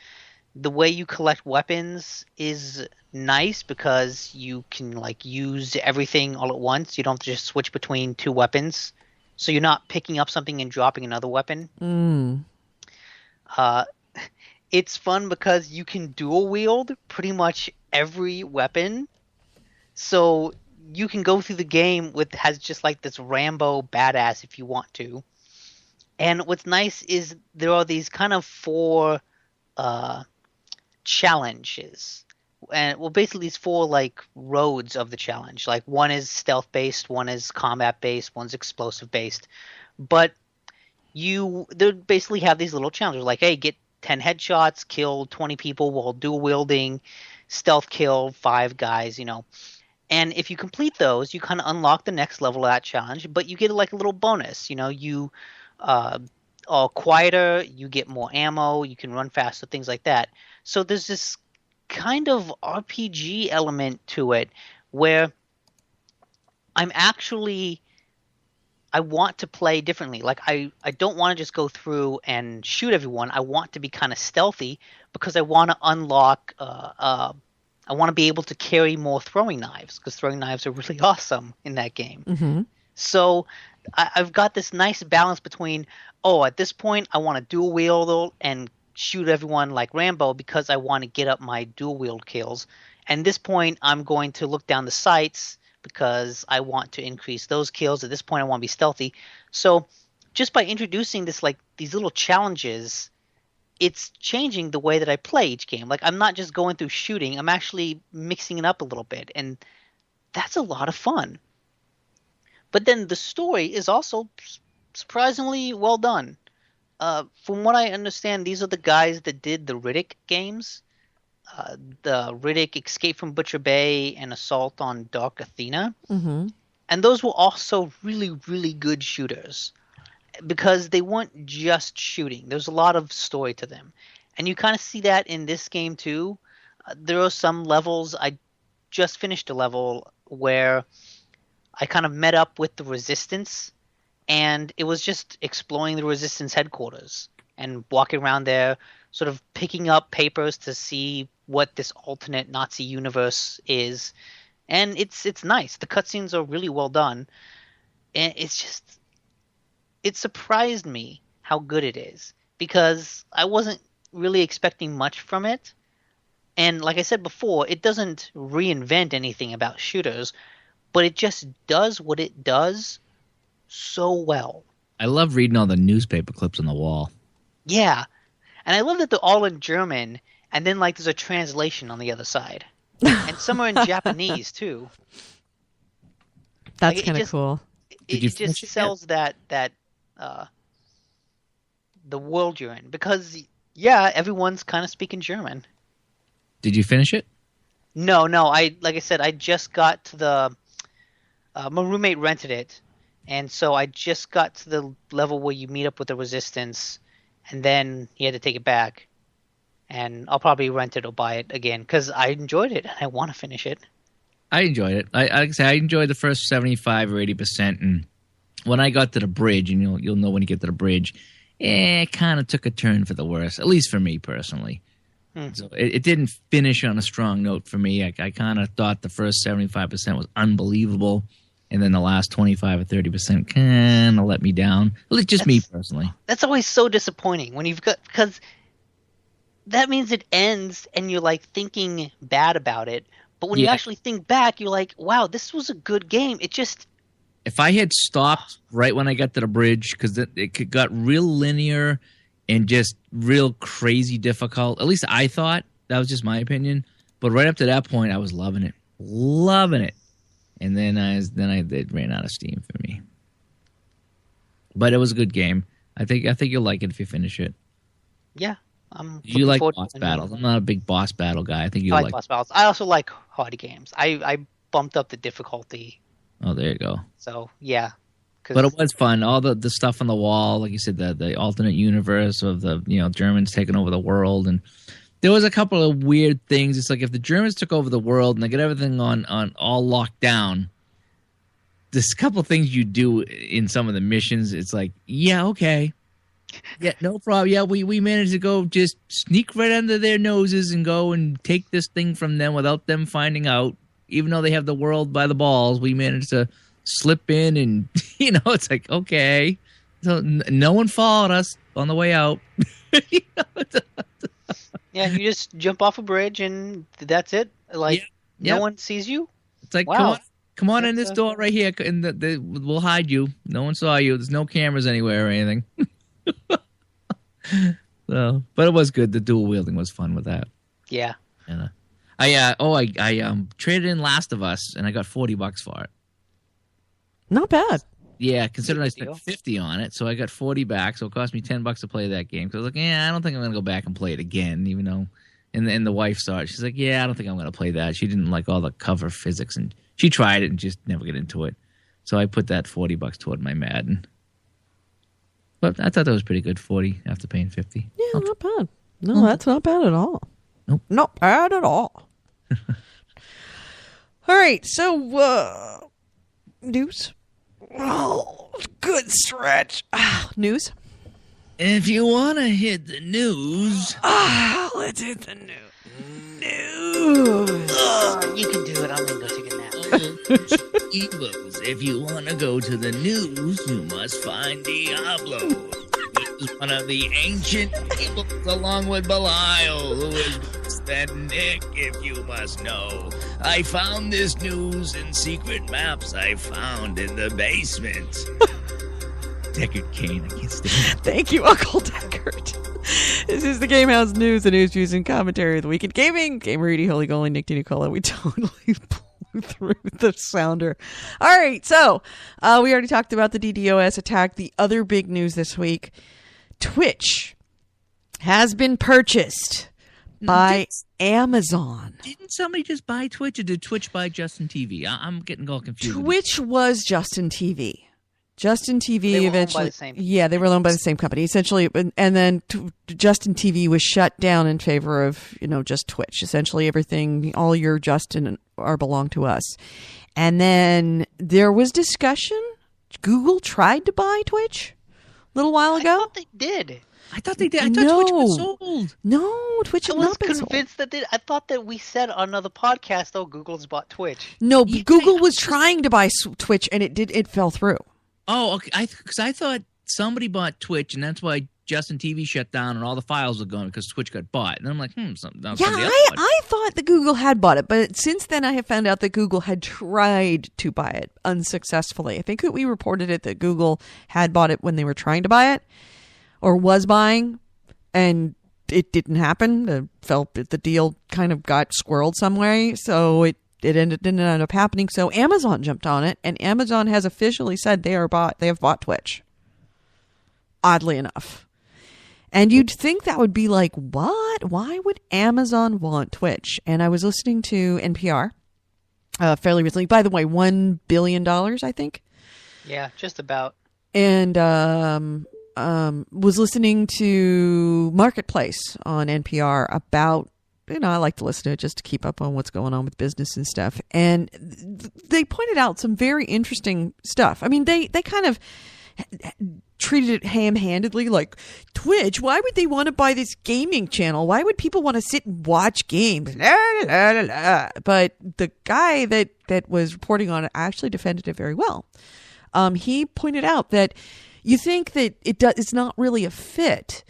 The way you collect weapons is nice because you can like use everything all at once. You don't have to just switch between two weapons. So you're not picking up something and dropping another weapon. It's fun because you can dual wield pretty much every weapon. So you can go through the game has just like this Rambo badass if you want to. And what's nice is there are these kind of 4 challenges. And well, basically these 4 like roads of the challenge. Like one is stealth based, one is combat based, one's explosive based. But they basically have these little challenges like, hey, get 10 headshots, kill 20 people while dual wielding, stealth kill 5 guys, And if you complete those, you kind of unlock the next level of that challenge, but you get like a little bonus. You are quieter, you get more ammo, you can run faster, things like that. So there's this kind of RPG element to it where I want to play differently. Like I don't want to just go through and shoot everyone. I want to be kind of stealthy because I want to unlock I want to be able to carry more throwing knives because throwing knives are really awesome in that game. Mm-hmm. So I've got this nice balance between, at this point I want to dual wield and shoot everyone like Rambo because I want to get up my dual wield kills. And this point I'm going to look down the sights because I want to increase those kills. At this point I want to be stealthy. So just by introducing these little challenges, it's changing the way that I play each game. Like I'm not just going through shooting, I'm actually mixing it up a little bit, and that's a lot of fun. But then the story is also surprisingly well done. From what I understand, these are the guys that did the Riddick games. The Riddick Escape from Butcher Bay and Assault on Dark Athena. Mm-hmm. And those were also really, really good shooters because they weren't just shooting. There's a lot of story to them. And you kind of see that in this game too. There are some levels. I just finished a level where I kind of met up with the Resistance, and it was just exploring the Resistance headquarters and walking around there, sort of picking up papers to see what this alternate Nazi universe is. And it's nice. The cutscenes are really well done. And it surprised me how good it is because I wasn't really expecting much from it. And like I said before, it doesn't reinvent anything about shooters, but it just does what it does so well. I love reading all the newspaper clips on the wall. Yeah. And I love that they're all in German, and then like there's a translation on the other side. And some are in Japanese too. That's Like, kind of cool. Did you It finish just it yet? sells that the world you're in, because yeah, everyone's kind of speaking German. Did you finish it? No, like I said, I just got to the my roommate rented it, and so I just got to the level where you meet up with the resistance, and then he had to take it back. And I'll probably rent it or buy it again because I enjoyed it and I want to finish it. I enjoyed it. Like I say, I enjoyed the first 75 or 80%, and when I got to the bridge, and you'll know when you get to the bridge, it kind of took a turn for the worse, at least for me personally. So it didn't finish on a strong note for me. I kind of thought the first 75% was unbelievable, and then the last 25 or 30% kind of let me down. At least just me personally. That's always so disappointing when you've got, because that means it ends and you're like thinking bad about it. But when you Yeah. actually think back, you're like, wow, this was a good game. It just, If I had stopped right when I got to the bridge, because it got real linear and just real crazy difficult. At least I thought. That was just my opinion. But right up to that point, I was loving it. And then it ran out of steam for me. But it was a good game. I think you'll like it if you finish it. yeah. I'm You like looking forward boss to it. battles. I'm not a big boss battle guy. I think I you'll like like. boss battles. I also like hard games. I bumped up the difficulty. Oh, there you go. So, yeah. 'Cause- But it was fun. All the stuff on the wall, like you said, the alternate universe of the Germans taking over the world, and there was a couple of weird things. It's like if the Germans took over the world and they get everything on all locked down, there's a couple of things you do in some of the missions. It's like, yeah, okay, yeah, no problem. Yeah, we managed to go just sneak right under their noses and go and take this thing from them without them finding out. Even though they have the world by the balls, we managed to slip in, and it's like, okay, so no one followed us on the way out. yeah, you just jump off a bridge and that's it. Like, Yeah. no one sees you. It's like, Wow. come on in That's this door right here, and we'll hide you. No one saw you. There's no cameras anywhere or anything. So, but it was good. The dual wielding was fun with that. Yeah. And I traded in Last of Us, and I got $40 for it. Not bad. Yeah, considering I Good spent deal. 50 on it, so I got 40 back. So it cost me $10 to play that game. So I was like, yeah, I don't think I'm gonna go back and play it again, even though. And the wife saw it. She's like, yeah, I don't think I'm gonna play that. She didn't like all the cover physics, and she tried it and just never get into it. So I put that $40 toward my Madden. But I thought that was pretty good, 40 after paying 50. Yeah, not bad. No, that's not bad at all. Nope. Not bad at all. All right, so news. Oh, good stretch. News. If you want to hit the news, Let's hit the news. You can do it. I'm going to go take a nap. Evils. If you want to go to the news, you must find Diablo. He is one of the ancient evils, along with Belial, who is worse than Nick, if you must know. I found this news in secret maps I found in the basement. Deckard Cain, I can't stand it. Thank you, Uncle Deckard. This is the GameHounds news, the news, views, and commentary of the week in gaming. Gamer Rudy, Holy Goalie, Nick Nicola. We totally blew through the sounder. All right, so we already talked about the DDoS attack. The other big news this week, Twitch has been purchased by Amazon. Didn't somebody just buy Twitch, or did Twitch buy Justin TV? I'm getting all confused. Twitch was Justin TV. Justin TV They were owned by eventually, the same- yeah, they were owned by the same company essentially, and then Justin TV was shut down in favor of just Twitch. Essentially, everything, all your Justin are belong to us. And then there was discussion. Google tried to buy Twitch a little while I ago. thought they did. I thought they did. I thought Twitch was sold. No, Twitch I had was not been sold. convinced that I thought that we said on another podcast, oh, Google's bought Twitch. No, Yeah, Google was trying to buy Twitch, and it fell through. Oh, okay. Because I thought somebody bought Twitch, and that's why Justin TV shut down and all the files were gone because Twitch got bought. And I'm like, somebody else I thought that Google had bought it, but since then I have found out that Google had tried to buy it unsuccessfully. I think that we reported it that Google had bought it when they were trying to buy it or was buying, and it didn't happen. The deal kind of got squirreled some way, so it didn't end up happening. So Amazon jumped on it, and Amazon has officially said they have bought Twitch. Oddly enough. And you'd think that would be like, what? Why would Amazon want Twitch? And I was listening to NPR fairly recently. By the way, $1 billion, I think. Yeah, just about. And was listening to Marketplace on NPR about, I like to listen to it just to keep up on what's going on with business and stuff. And they pointed out some very interesting stuff. I mean, they kind of treated it ham-handedly, like, Twitch, why would they want to buy this gaming channel? Why would people want to sit and watch games? La, la, la, la. But the guy that was reporting on it actually defended it very well. He pointed out that you think that it's not really a fit,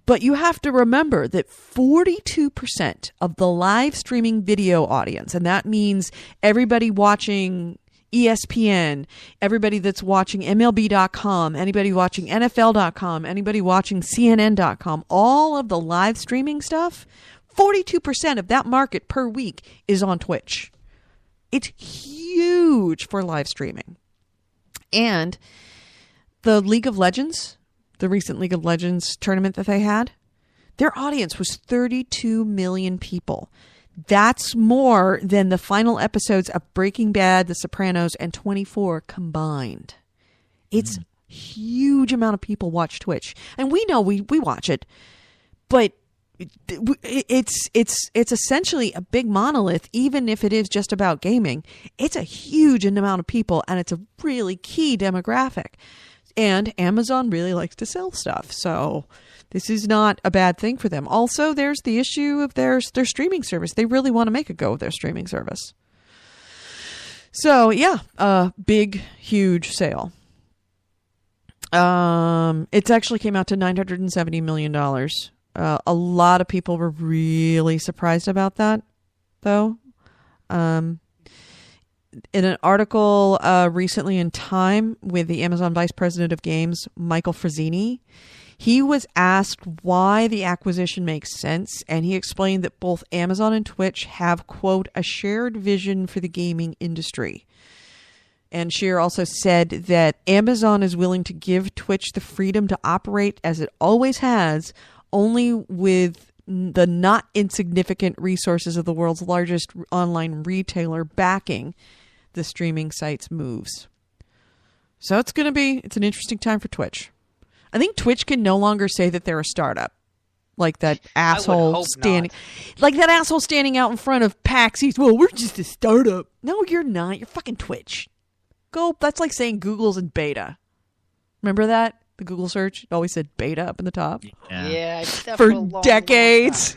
but you have to remember that 42% of the live streaming video audience, and that means everybody watching ESPN, everybody that's watching MLB.com, anybody watching NFL.com, anybody watching CNN.com, all of the live streaming stuff, 42% of that market per week is on Twitch. It's huge for live streaming. And the League of Legends, the recent League of Legends tournament that they had, their audience was 32 million people. That's more than the final episodes of Breaking Bad, The Sopranos, and 24 combined. It's a huge amount of people watch Twitch. And we know we watch it, but it's essentially a big monolith, even if it is just about gaming. It's a huge amount of people, and it's a really key demographic. And Amazon really likes to sell stuff, so this is not a bad thing for them. Also, there's the issue of their streaming service. They really want to make a go of their streaming service. So, yeah, big, huge sale. It actually came out to $970 million. A lot of people were really surprised about that, though. In an article recently in Time with the Amazon Vice President of Games, Michael Frazzini, he was asked why the acquisition makes sense, and he explained that both Amazon and Twitch have, quote, a shared vision for the gaming industry. And Scheer also said that Amazon is willing to give Twitch the freedom to operate as it always has, only with the not insignificant resources of the world's largest online retailer backing the streaming site's moves. So it's an interesting time for Twitch. I think Twitch can no longer say that they're a startup. Like that asshole standing out in front of PAX East. Well, we're just a startup. No, you're not. You're fucking Twitch. That's like saying Google's in beta. Remember that? The Google search, it always said beta up in the top. Yeah, for decades.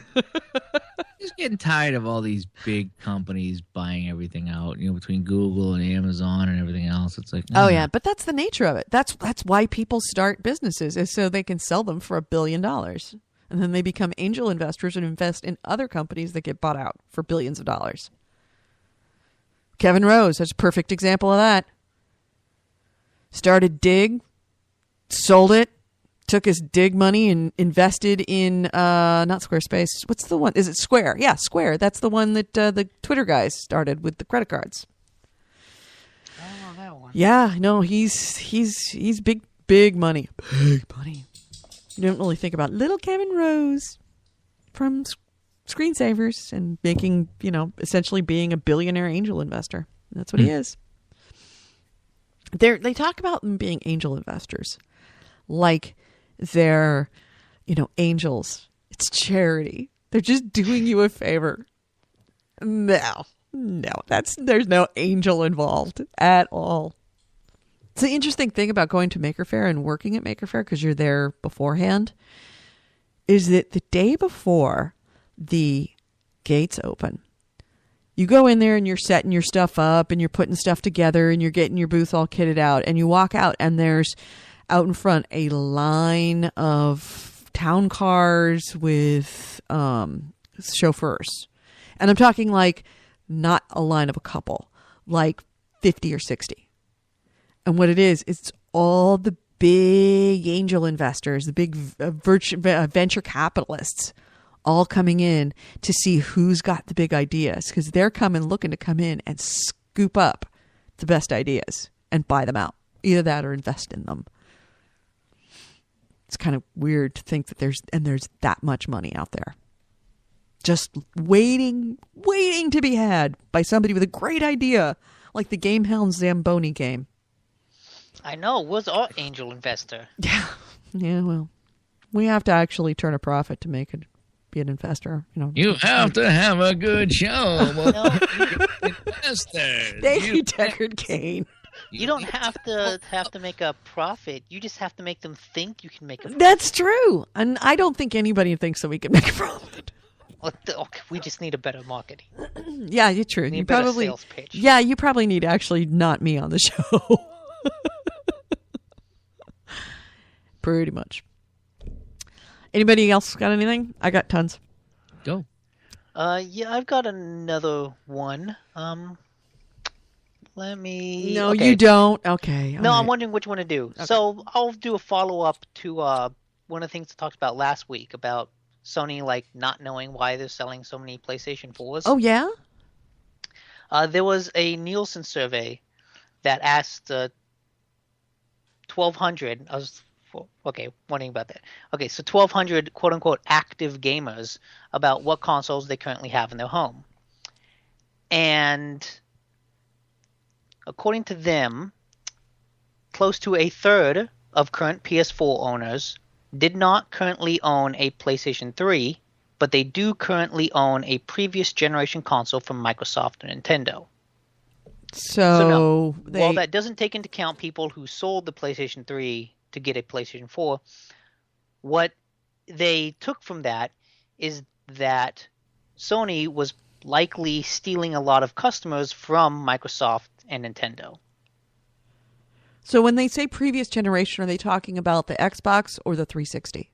Just getting tired of all these big companies buying everything out, between Google and Amazon and everything else. It's like, oh yeah, but that's the nature of it. That's why people start businesses, is so they can sell them for $1 billion. And then they become angel investors and invest in other companies that get bought out for billions of dollars. Kevin Rose, that's a perfect example of that. Started Dig, sold it, took his Dig money and invested in not Squarespace. What's the one? Is it Square? Yeah, Square. That's the one that the Twitter guys started with the credit cards. Oh, that one. Yeah, no, he's big money. Big money. You don't really think about little Kevin Rose from Screensavers and making, essentially being a billionaire angel investor. That's what he is. They talk about them being angel investors like they're, angels. It's charity. They're just doing you a favor. No, there's no angel involved at all. It's the interesting thing about going to Maker Faire and working at Maker Faire, because you're there beforehand, is that the day before the gates open, you go in there and you're setting your stuff up and you're putting stuff together and you're getting your booth all kitted out, and you walk out and there's out in front a line of town cars with chauffeurs. And I'm talking like not a line of a couple, like 50 or 60. And what it is, it's all the big angel investors, the big venture capitalists all coming in to see who's got the big ideas, because they're looking to come in and scoop up the best ideas and buy them out. Either that or invest in them. It's kind of weird to think that there's that much money out there. Just waiting to be had by somebody with a great idea, like the GameHounds Zamboni game. I know. Was our angel investor? Yeah. Yeah. Well, we have to actually turn a profit to make it be an investor. You have to have a good show. Investors. Thank you, Deckard Kane. You don't have to make a profit. You just have to make them think you can make a profit. That's true. And I don't think anybody thinks that we can make a profit. We just need a better marketing. Yeah, you're true. We need a better sales pitch. Yeah, you probably need actually not me on the show. Pretty much. Anybody else got anything? I got tons. Go. Yeah, I've got another one. Let me. No, okay. you don't. Okay. No, right. I'm wondering which one to do. Okay. So I'll do a follow-up to one of the things I talked about last week about Sony not knowing why they're selling so many PlayStation 4s. Oh, yeah? There was a Nielsen survey that asked 1,200. Wondering about that. Okay, so 1,200 quote-unquote active gamers about what consoles they currently have in their home. And according to them, close to a third of current PS4 owners did not currently own a PlayStation 3, but they do currently own a previous generation console from Microsoft and Nintendo. So no, while that doesn't take into account people who sold the PlayStation 3 to get a PlayStation 4, what they took from that is that Sony was likely stealing a lot of customers from Microsoft and Nintendo. So when they say previous generation, are they talking about the Xbox or the 360?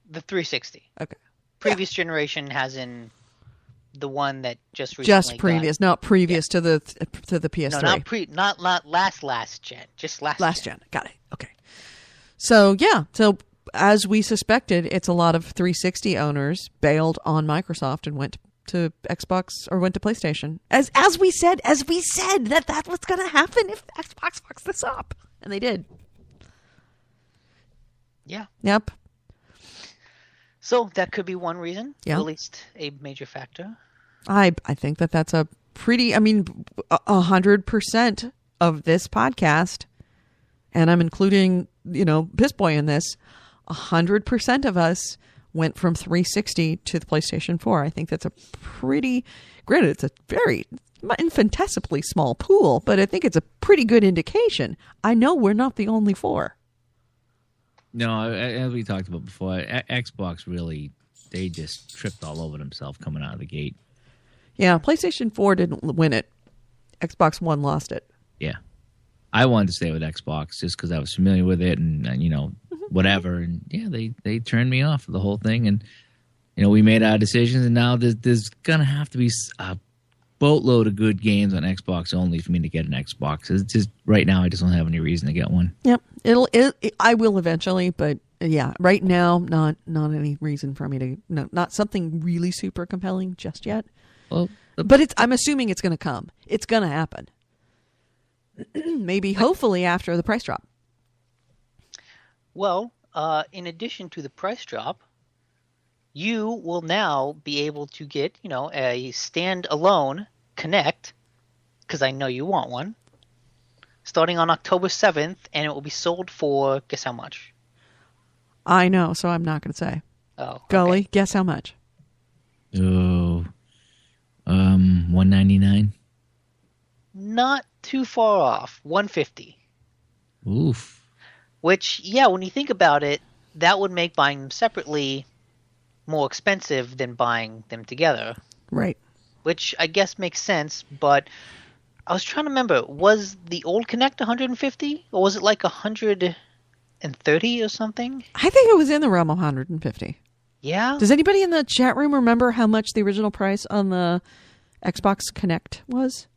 The 360. Okay. Previous generation has in the one that just recently just previous, not previous to the PS3. No, not last gen, just last gen. Got it. Okay. So yeah, so as we suspected, it's a lot of 360 owners bailed on Microsoft and went to Xbox or went to PlayStation. As we said that's what's going to happen if Xbox fucks this up, and they did. Yeah. Yep. So that could be one reason, yeah. At least a major factor. I think that's a pretty. 100% of this podcast, and I'm including Piss Boy in this. 100% of us went from 360 to the PlayStation 4. I think that's a pretty, granted, it's a very infinitesimally small pool, but I think it's a pretty good indication. I know we're not the only four. No, as we talked about before, Xbox really, they just tripped all over themselves coming out of the gate. Yeah, PlayStation 4 didn't win it. Xbox One lost it. Yeah. I wanted to stay with Xbox just because I was familiar with it and whatever. And yeah, they turned me off of the whole thing. And, we made our decisions, and now there's going to have to be a boatload of good games on Xbox only for me to get an Xbox. It's just right now I just don't have any reason to get one. Yep. I will eventually, but yeah, right now, not any reason for me to, not something really super compelling just yet. Well, but I'm assuming it's going to come. It's going to happen. Maybe, hopefully, after the price drop. Well, in addition to the price drop, you will now be able to get, a standalone Kinect, because I know you want one, starting on October 7th, and it will be sold for, guess how much? I know, so I'm not going to say. Oh, okay. Gully, guess how much? Oh, $199. Not too far off. $150. Oof. Which, yeah, when you think about it, that would make buying them separately more expensive than buying them together. Right. Which I guess makes sense, but I was trying to remember, was the old Kinect $150 or was it like $100? 130 or something. I think it was in the realm of 150. Yeah. Does anybody in the chat room remember how much the original price on the Xbox Connect was?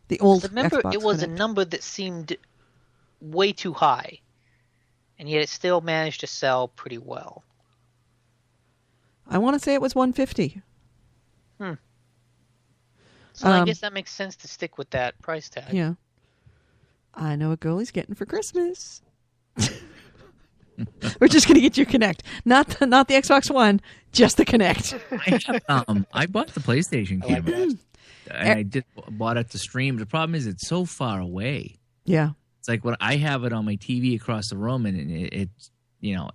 The old Remember, Xbox it was Connect. a number that seemed way too high, and yet it still managed to sell pretty well. I want to say it was 150. So I guess that makes sense to stick with that price tag. Yeah. I know what Goalie's getting for Christmas. We're just going to get you Connect. Not the Xbox One, just the Connect. I bought the PlayStation camera. And I bought it to stream. The problem is it's so far away. Yeah. It's like when I have it on my TV across the room, and it's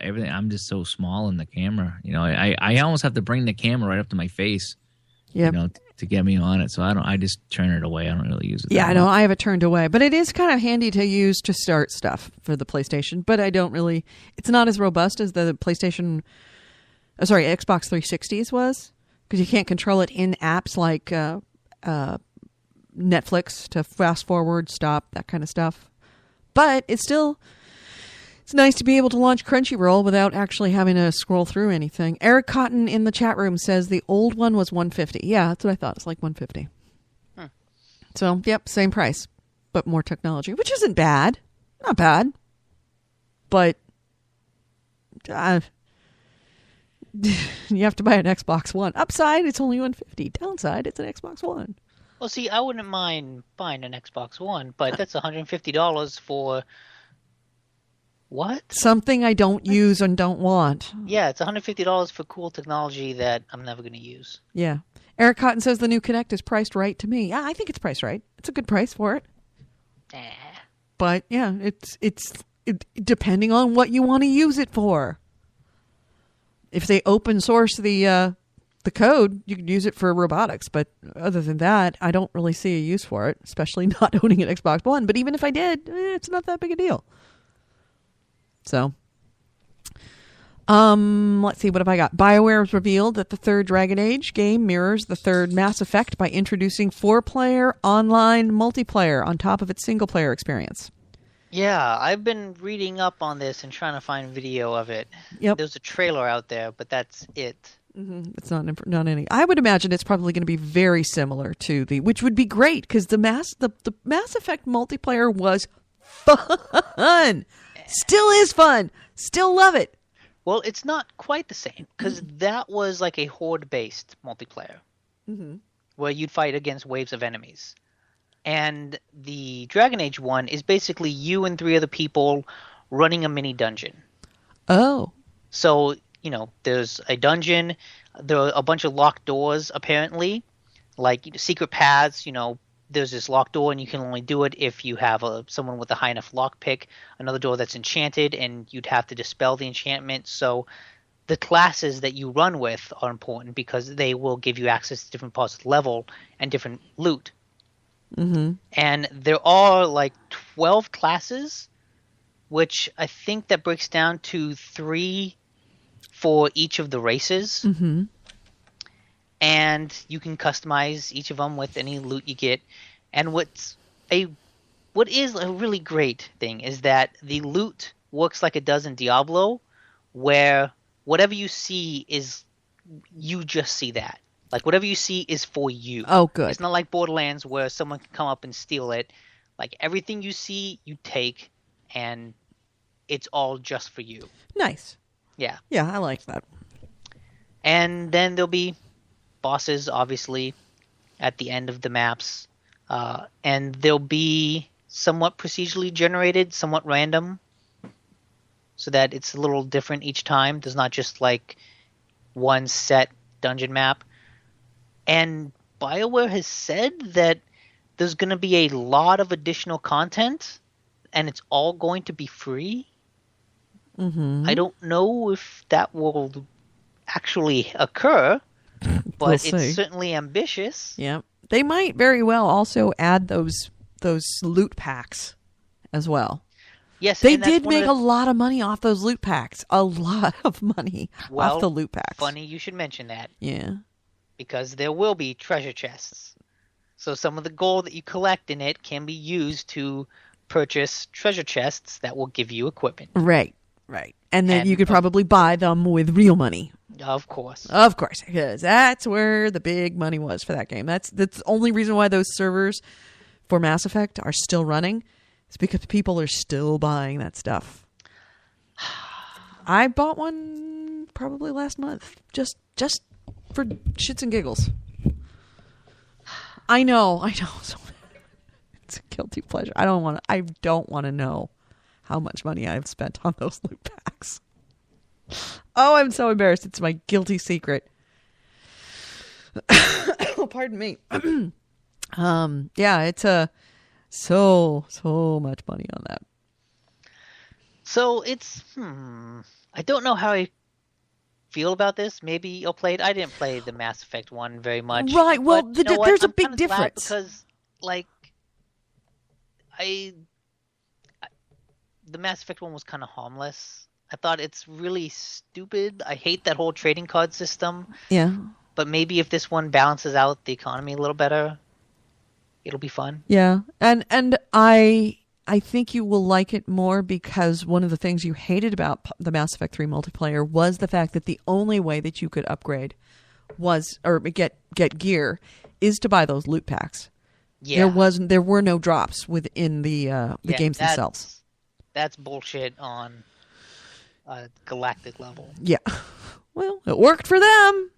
everything. I'm just so small in the camera. I almost have to bring the camera right up to my face. Yep. To get me on it. So I just turn it away. I don't really use it. Yeah, I know. I have it turned away, but it is kind of handy to use to start stuff for the PlayStation. But I don't really. It's not as robust as the PlayStation. Xbox 360's was, because you can't control it in apps like Netflix to fast forward, stop, that kind of stuff. But it's nice to be able to launch Crunchyroll without actually having to scroll through anything. Eric Cotton in the chat room says the old one was 150. Yeah, that's what I thought. It's like 150. So, yep, same price, but more technology, which isn't bad. Not bad. But you have to buy an Xbox One. Upside, it's only 150. Downside, it's an Xbox One. Well, see, I wouldn't mind buying an Xbox One, but that's $150 for what? Something I don't use and don't want. Yeah, it's $150 for cool technology that I'm never going to use. Yeah. Eric Cotton says the new Kinect is priced right to me. Yeah, I think it's priced right. It's a good price for it. But yeah, it's depending on what you want to use it for. If they open source the code, you can use it for robotics. But other than that, I don't really see a use for it, especially not owning an Xbox One. But even if I did, it's not that big a deal. So, let's see, what have I got? BioWare has revealed that the third Dragon Age game mirrors the third Mass Effect by introducing 4-player online multiplayer on top of its single-player experience. Yeah, I've been reading up on this and trying to find video of it. Yep. There's a trailer out there, but that's it. Mm-hmm. It's not any. I would imagine it's probably going to be very similar to which would be great because the Mass Effect multiplayer was fun. Still is fun. Still love it. Well, it's not quite the same because that was like a horde-based multiplayer where you'd fight against waves of enemies. And the Dragon Age one is basically you and 3 other people running a mini dungeon. Oh. So, there's a dungeon. There are a bunch of locked doors, apparently. Like secret paths, there's this locked door and you can only do it if you have someone with a high enough lockpick. Another door that's enchanted and you'd have to dispel the enchantment. So the classes that you run with are important because they will give you access to different parts of the level and different loot. Mm-hmm. And there are like 12 classes, which I think that breaks down to 3 for each of the races. Mm-hmm. And you can customize each of them with any loot you get. And what is a really great thing is that the loot works like it does in Diablo, where whatever you see is you just see that. Like whatever you see is for you. Oh, good. It's not like Borderlands where someone can come up and steal it. Like everything you see, you take, and it's all just for you. Nice. Yeah. Yeah, I like that. And then there'll be bosses, obviously, at the end of the maps. And they'll be somewhat procedurally generated, somewhat random, so that it's a little different each time. There's not just like one set dungeon map. And BioWare has said that there's going to be a lot of additional content, and it's all going to be free. Mm-hmm. I don't know if that will actually occur, but it's certainly ambitious. Yeah. They might very well also add those loot packs as well. Yes, they did make a lot of money off those loot packs. A lot of money off the loot packs. Funny you should mention that. Yeah. Because there will be treasure chests. So some of the gold that you collect in it can be used to purchase treasure chests that will give you equipment. Right. Right. And then And you could probably buy them with real money. Of course. Of course, because that's where the big money was for that game. That's the only reason why those servers for Mass Effect are still running. It's because people are still buying that stuff. I bought one probably last month, just for shits and giggles. I know. So it's a guilty pleasure. I don't want to know how much money I've spent on those loot packs. Oh, I'm so embarrassed. It's my guilty secret. Oh, pardon me. Yeah, it's so much money on that. So it's I don't know how I feel about this. Maybe you'll play it. I didn't play the Mass Effect one very much. Right. Well, but you know there's a I'm big kinda glad difference because, like, the Mass Effect one was kind of harmless. I thought it's really stupid. I hate that whole trading card system. Yeah. But maybe if this one balances out the economy a little better, it'll be fun. Yeah. And I think you will like it more because one of the things you hated about the Mass Effect 3 multiplayer was the fact that the only way that you could upgrade or get gear is to buy those loot packs. Yeah. There were no drops within the games themselves. That's bullshit on a galactic level. Yeah. Well, it worked for them.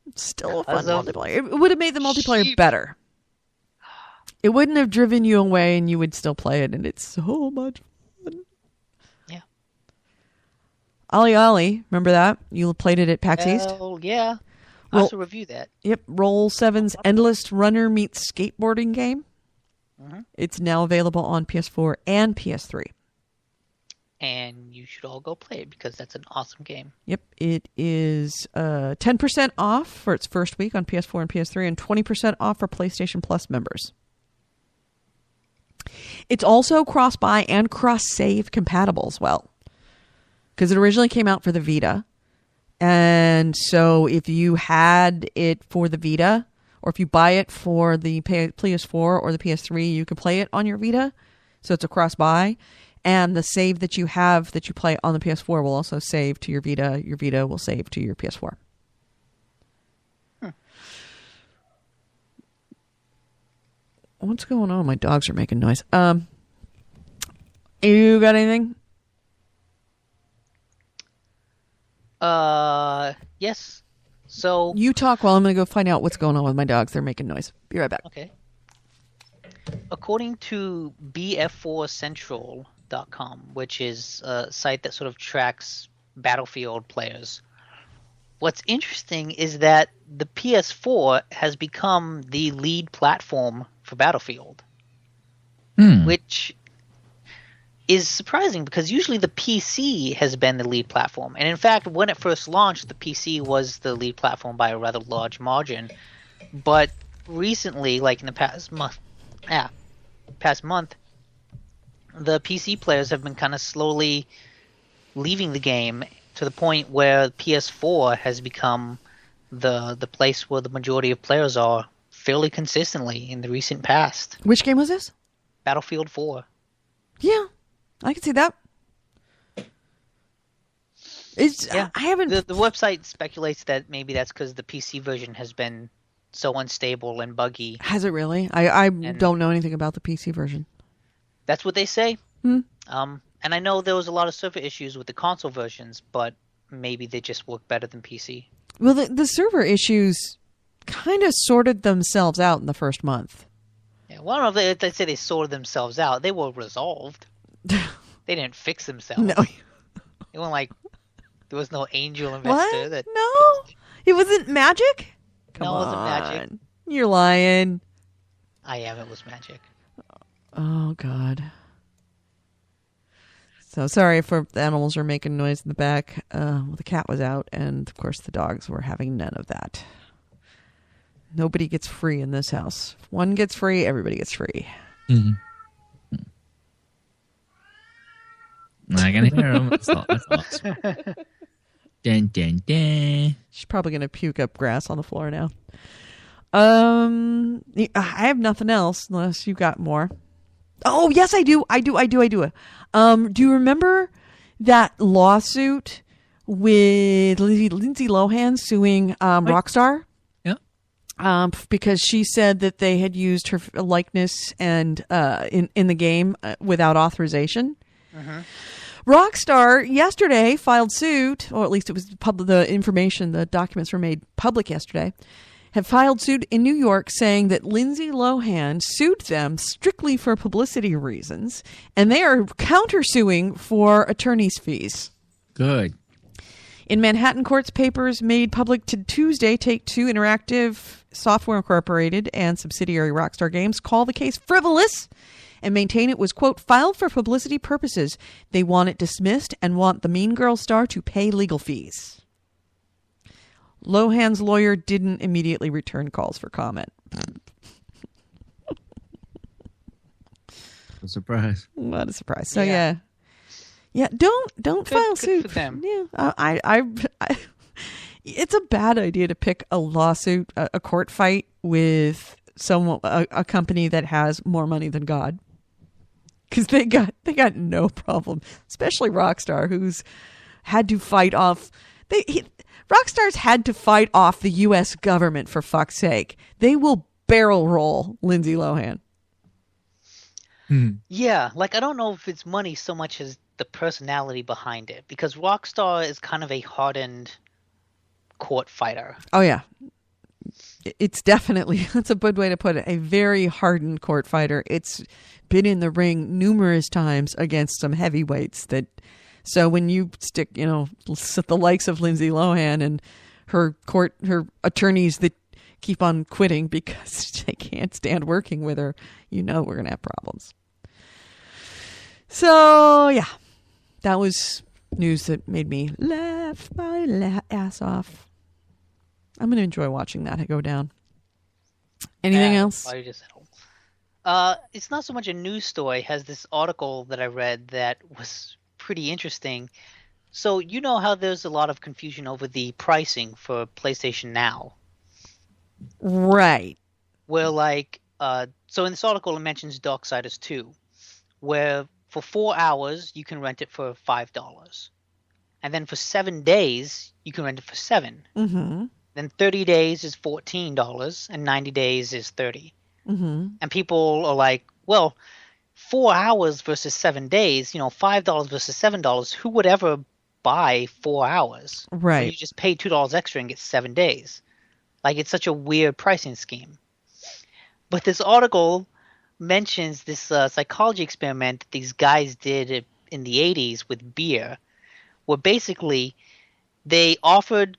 It's still a fun multiplayer. It would have made the multiplayer better. It wouldn't have driven you away and you would still play it, and it's so much fun. Yeah. Ollie Ollie, remember that? You played it at PAX East? Oh, yeah. I also review that. Yep. Roll7's Endless Runner meets skateboarding game. Mm-hmm. It's now available on PS4 and PS3. And you should all go play it because that's an awesome game. Yep. It is 10% off for its first week on PS4 and PS3 and 20% off for PlayStation Plus members. It's also cross-buy and cross-save compatible as well. Because it originally came out for the Vita. And so if you had it for the Vita, or if you buy it for the PS4 or the PS3, you can play it on your Vita. So it's a cross-buy. And the save that you have that you play on the PS4 will also save to your Vita. Your Vita will save to your PS4. What's going on? My dogs are making noise. You got anything? Yes. So You talk while I'm going to go find out what's going on with my dogs. They're making noise. Be right back. okay. According to BF4Central.com, which is a site that sort of tracks Battlefield players, what's interesting is that the PS4 has become the lead platform for Battlefield, which is surprising because usually the PC has been the lead platform. And in fact, when it first launched, the PC was the lead platform by a rather large margin. But recently, like in the past month, the PC players have been kind of slowly leaving the game to the point where PS4 has become the place where the majority of players are fairly consistently in the recent past. Which game was this? Battlefield 4. Yeah, I can see that. I haven't. The website speculates that maybe that's because the PC version has been so unstable and buggy. Has it really? I don't know anything about the PC version. That's what they say. And I know there was a lot of server issues with the console versions, but maybe they just work better than PC. Well, the server issues kind of sorted themselves out in the first month. Yeah, well, I don't know if they say they sorted themselves out. They were resolved. They didn't fix themselves. No. It wasn't like there was no angel investor. What? No? It wasn't magic? Come No, it wasn't on. magic. You're lying. I am. It was magic. Oh, God. So sorry if the animals are making noise in the back. The cat was out, and of course the dogs were having none of that. Nobody gets free in this house. If one gets free, everybody gets free. Mm-hmm. I can hear them. That's awesome. Dun, dun, dun. She's probably going to puke up grass on the floor now. I have nothing else unless you got more. Oh, yes, I do. Do you remember that lawsuit with Lindsay Lohan suing Rockstar. Because she said that they had used her likeness and in the game without authorization. Rockstar yesterday filed suit, or at least it was the information, the documents were made public yesterday, have filed suit in New York saying that Lindsay Lohan sued them strictly for publicity reasons, and they are countersuing for attorney's fees. Good. In Manhattan court's papers made public to Tuesday, Take-Two Interactive Software Incorporated and subsidiary Rockstar Games call the case frivolous and maintain it was, quote, filed for publicity purposes. They want it dismissed and want the Mean Girl star to pay legal fees. Lohan's lawyer didn't immediately return calls for comment. A surprise. What a surprise. So, yeah. Yeah, don't file suit. Good for them. Yeah, I it's a bad idea to pick a lawsuit, a court fight with a company that has more money than God, because they got no problem, especially Rockstar, who's had to fight off. Rockstar's had to fight off the U.S. government, for fuck's sake. They will barrel roll Lindsay Lohan. Yeah, like I don't know if it's money so much as the personality behind it, because Rockstar is kind of a hardened court fighter. Oh yeah, it's definitely, that's a good way to put it, a very hardened court fighter. It's been in the ring numerous times against some heavyweights. So when you stick, the likes of Lindsay Lohan and her attorneys that keep on quitting because they can't stand working with her, we're going to have problems. So, yeah, that was news that made me laugh my ass off. I'm going to enjoy watching that go down. Anything else? It's not so much a news story. It has this article that I read that was pretty interesting. So, you know how there's a lot of confusion over the pricing for PlayStation Now? Right. Where, so in this article it mentions Darksiders 2, where for 4 hours, you can rent it for $5. And then for 7 days, you can rent it for $7. Mm-hmm. Then 30 days is $14, and 90 days is $30. Mm-hmm. And people are like, well, 4 hours versus 7 days, $5 versus $7, who would ever buy 4 hours? Right. So you just pay $2 extra and get 7 days. It's such a weird pricing scheme. But this article mentions this psychology experiment that these guys did in the 80s with beer, where basically they offered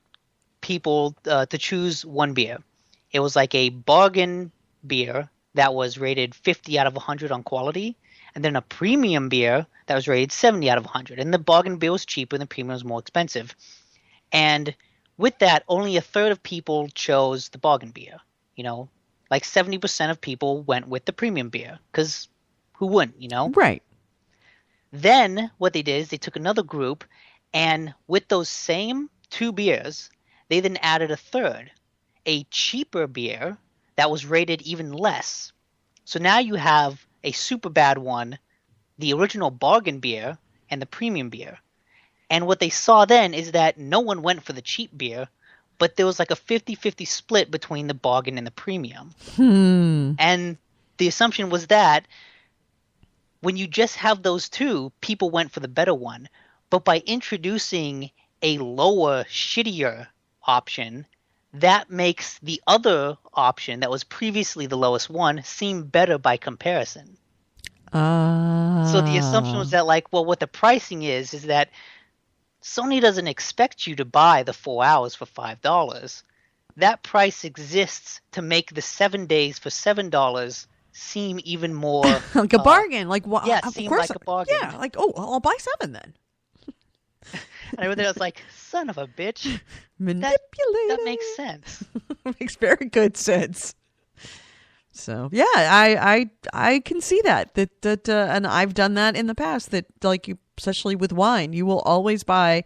people to choose one beer. It was like a bargain beer that was rated 50 out of 100 on quality, and then a premium beer that was rated 70 out of 100. And the bargain beer was cheaper and the premium was more expensive. And with that, only a third of people chose the bargain beer, 70% of people went with the premium beer, because who wouldn't, Right. Then what they did is they took another group, and with those same two beers, they then added a third, a cheaper beer that was rated even less. So now you have a super bad one, the original bargain beer, and the premium beer. And what they saw then is that no one went for the cheap beer, but there was like a 50-50 split between the bargain and the premium. And the assumption was that when you just have those two, people went for the better one. But by introducing a lower, shittier option, that makes the other option that was previously the lowest one seem better by comparison. So the assumption was that, what the pricing is that Sony doesn't expect you to buy the 4 hours for $5. That price exists to make the 7 days for $7 seem even more like a bargain. Seem like a bargain. Yeah, I'll buy 7 then. And I read that, I was like, son of a bitch. Manipulator. That makes sense. Makes very good sense. So yeah, I can see that and I've done that in the past. That especially with wine, you will always buy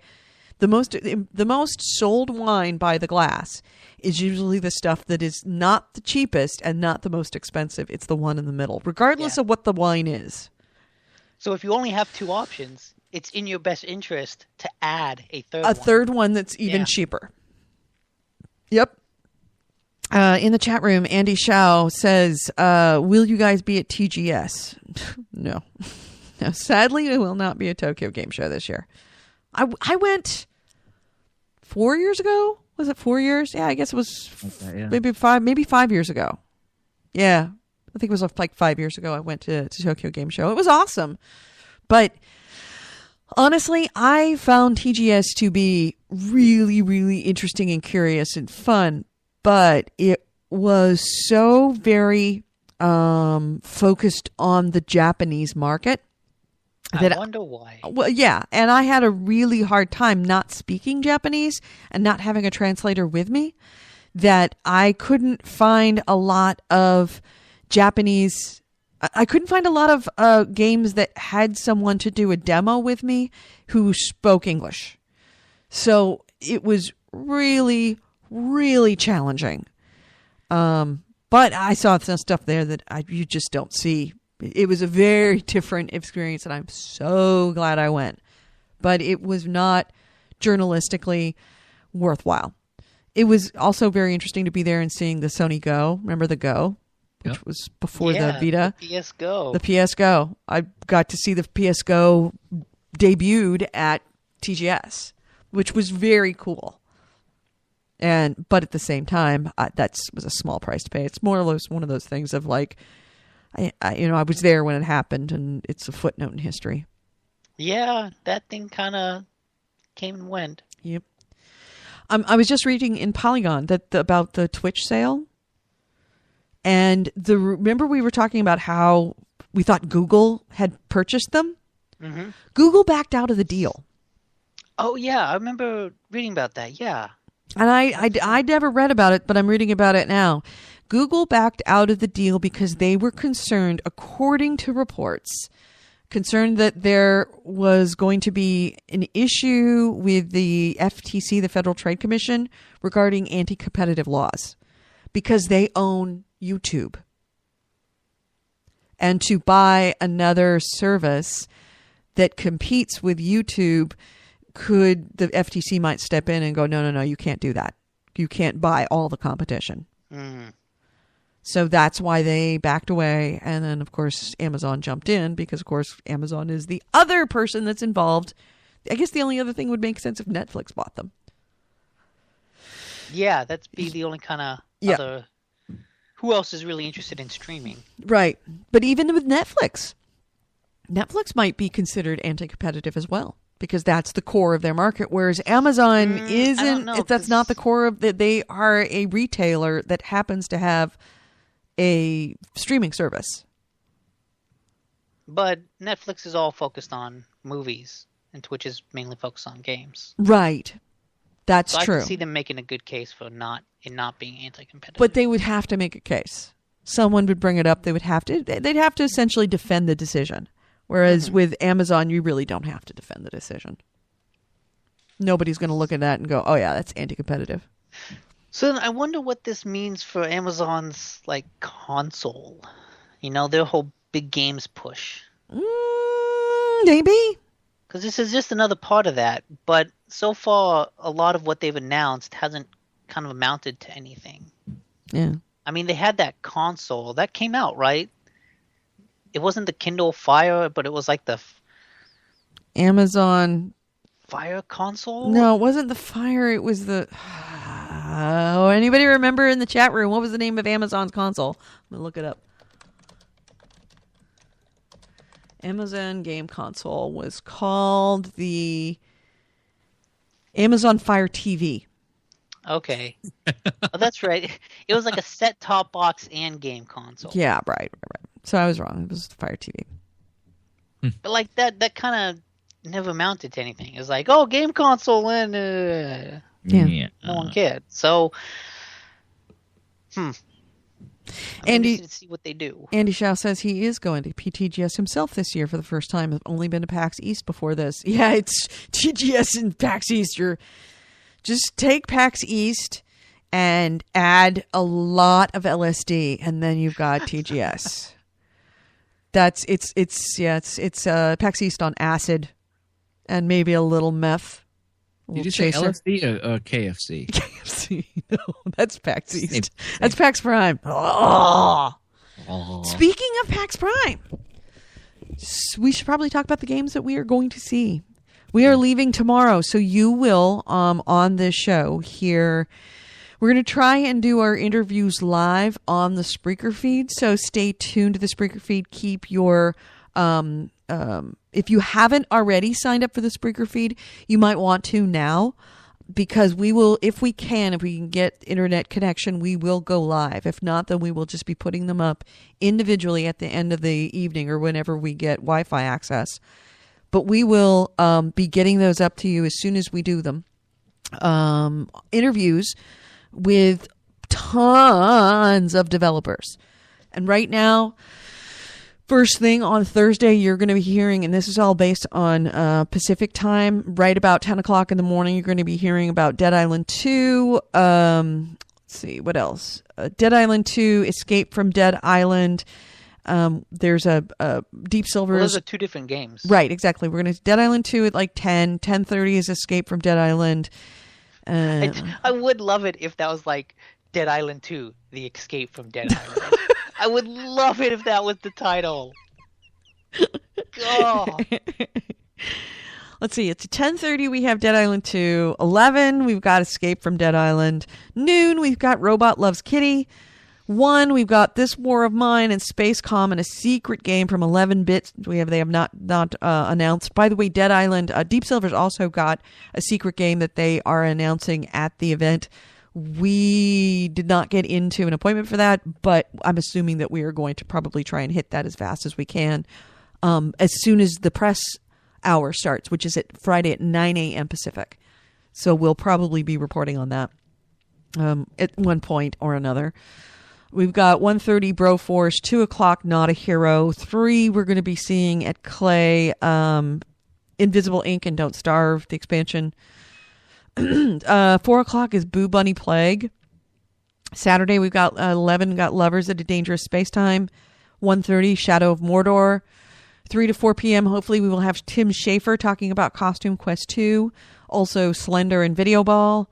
the most sold wine by the glass is usually the stuff that is not the cheapest and not the most expensive. It's the one in the middle, regardless of what the wine is. So if you only have two options, it's in your best interest to add a third A one. third one that's even Yeah. cheaper. Yep. In the chat room, Andy Shao says, will you guys be at TGS? No. No, sadly, it will not be a Tokyo Game Show this year. I went 4 years ago. Was it 4 years? Yeah, I guess it was Yeah. maybe 5 years ago. Yeah, I think it was like 5 years ago I went to Tokyo Game Show. It was awesome. But honestly, I found TGS to be really, really interesting and curious and fun. But it was so very focused on the Japanese market. I wonder why. Well, yeah, and I had a really hard time not speaking Japanese and not having a translator with me, that I couldn't find a lot of Japanese. I couldn't find a lot of games that had someone to do a demo with me who spoke English. So it was really, really challenging. But I saw some stuff there that you just don't see. It was a very different experience, and I'm so glad I went. But it was not journalistically worthwhile. It was also very interesting to be there and seeing the Sony Go. Remember the Go? Which Yep. was before the Vita. The PS Go. The PS Go. I got to see the PS Go debuted at TGS, which was very cool. But at the same time, that was a small price to pay. It's more or less one of those things of like, I was there when it happened, and it's a footnote in history. Yeah, that thing kind of came and went. Yep. I was just reading in Polygon about the Twitch sale, and remember we were talking about how we thought Google had purchased them. Mm-hmm. Google backed out of the deal, Oh yeah, I remember reading about that. Yeah. and I never read about it, but I'm reading about it now. Google backed out of the deal because they were concerned, according to reports, that there was going to be an issue with the FTC, the Federal Trade Commission, regarding anti-competitive laws because they own YouTube. And to buy another service that competes with YouTube, the FTC might step in and go, no, you can't do that. You can't buy all the competition. Mm. So that's why they backed away. And then, of course, Amazon jumped in because, of course, Amazon is the other person that's involved. I guess the only other thing would make sense if Netflix bought them. Yeah, that'd be the only kind of Yeah. other. Who else is really interested in streaming? Right. But even with Netflix might be considered anti-competitive as well because that's the core of their market. Whereas Amazon I isn't, don't know, that's not the core of that. They are a retailer that happens to have a streaming service. But Netflix is all focused on movies, and Twitch is mainly focused on games. Right. That's So true. I can see them making a good case for not being anti-competitive. But they would have to make a case. Someone would bring it up. They'd have to essentially defend the decision. Whereas with Amazon, you really don't have to defend the decision. Nobody's going to look at that and go, oh yeah, that's anti-competitive. So then I wonder what this means for Amazon's console. Their whole big games push. Maybe. Because this is just another part of that. But so far, a lot of what they've announced hasn't kind of amounted to anything. Yeah. I mean, they had that console. That came out, right? It wasn't the Kindle Fire, but it was like the Amazon. Fire console? No, it wasn't the Fire. It was the... Oh, anybody remember in the chat room, what was the name of Amazon's console? I'm going to look it up. Amazon game console was called the Amazon Fire TV. Okay. Oh, that's right. It was like a set-top box and game console. Yeah, right. So I was wrong. It was the Fire TV. But that kind of never amounted to anything. It was like, oh, game console and Yeah. no one cared. So, I'm interested to see what they do. Andy Shao says he is going to PTGS himself this year for the first time. I've only been to PAX East before this. Yeah, it's TGS and PAX East. Just take PAX East and add a lot of LSD, and then you've got TGS. It's PAX East on acid. and maybe a little meth. Did you say LSD or KFC? KFC. No, that's PAX East. That's PAX Prime. Oh. Speaking of PAX Prime, we should probably talk about the games that we are going to see. We are leaving tomorrow, so you will, on this show here, we're going to try and do our interviews live on the Spreaker feed, so stay tuned to the Spreaker feed. Keep your... if you haven't already signed up for the Spreaker feed, you might want to now, because we will, if we can get internet connection, we will go live. If not, then we will just be putting them up individually at the end of the evening or whenever we get Wi-Fi access. But we will be getting those up to you as soon as we do them. Interviews with tons of developers. And right now, first thing on Thursday, you're going to be hearing, and this is all based on Pacific time, right about 10 o'clock in the morning, you're going to be hearing about Dead Island 2. Let's see, what else? Dead Island 2, Escape from Dead Island. There's a Deep Silver's... Well, those are two different games. Right, exactly. We're going to Dead Island 2 at like 10. 10:30 is Escape from Dead Island. I would love it if that was like Dead Island 2, The Escape from Dead Island. I would love it if that was the title. Oh. Let's see. It's 10:30. We have Dead Island 2. 11. We've got Escape from Dead Island. Noon. We've got Robot Loves Kitty. 1. We've got This War of Mine and Spacecom and a secret game from 11-bit. They have not announced. By the way, Dead Island. Deep Silver's also got a secret game that they are announcing at the event. We did not get into an appointment for that, but I'm assuming that we are going to probably try and hit that as fast as we can as soon as the press hour starts, which is at Friday at 9 a.m. Pacific. So we'll probably be reporting on that at one point or another. We've got 1:30 Broforce, 2 o'clock Not a Hero, 3 we're going to be seeing at Clay, Invisible Ink and Don't Starve, the expansion. 4 o'clock is Boo Bunny Plague. Saturday we've got 11 got Lovers at a Dangerous Spacetime. 1:30 Shadow of Mordor. 3 to 4 p.m. hopefully we will have Tim Schafer talking about Costume Quest 2. Also Slender and Video Ball.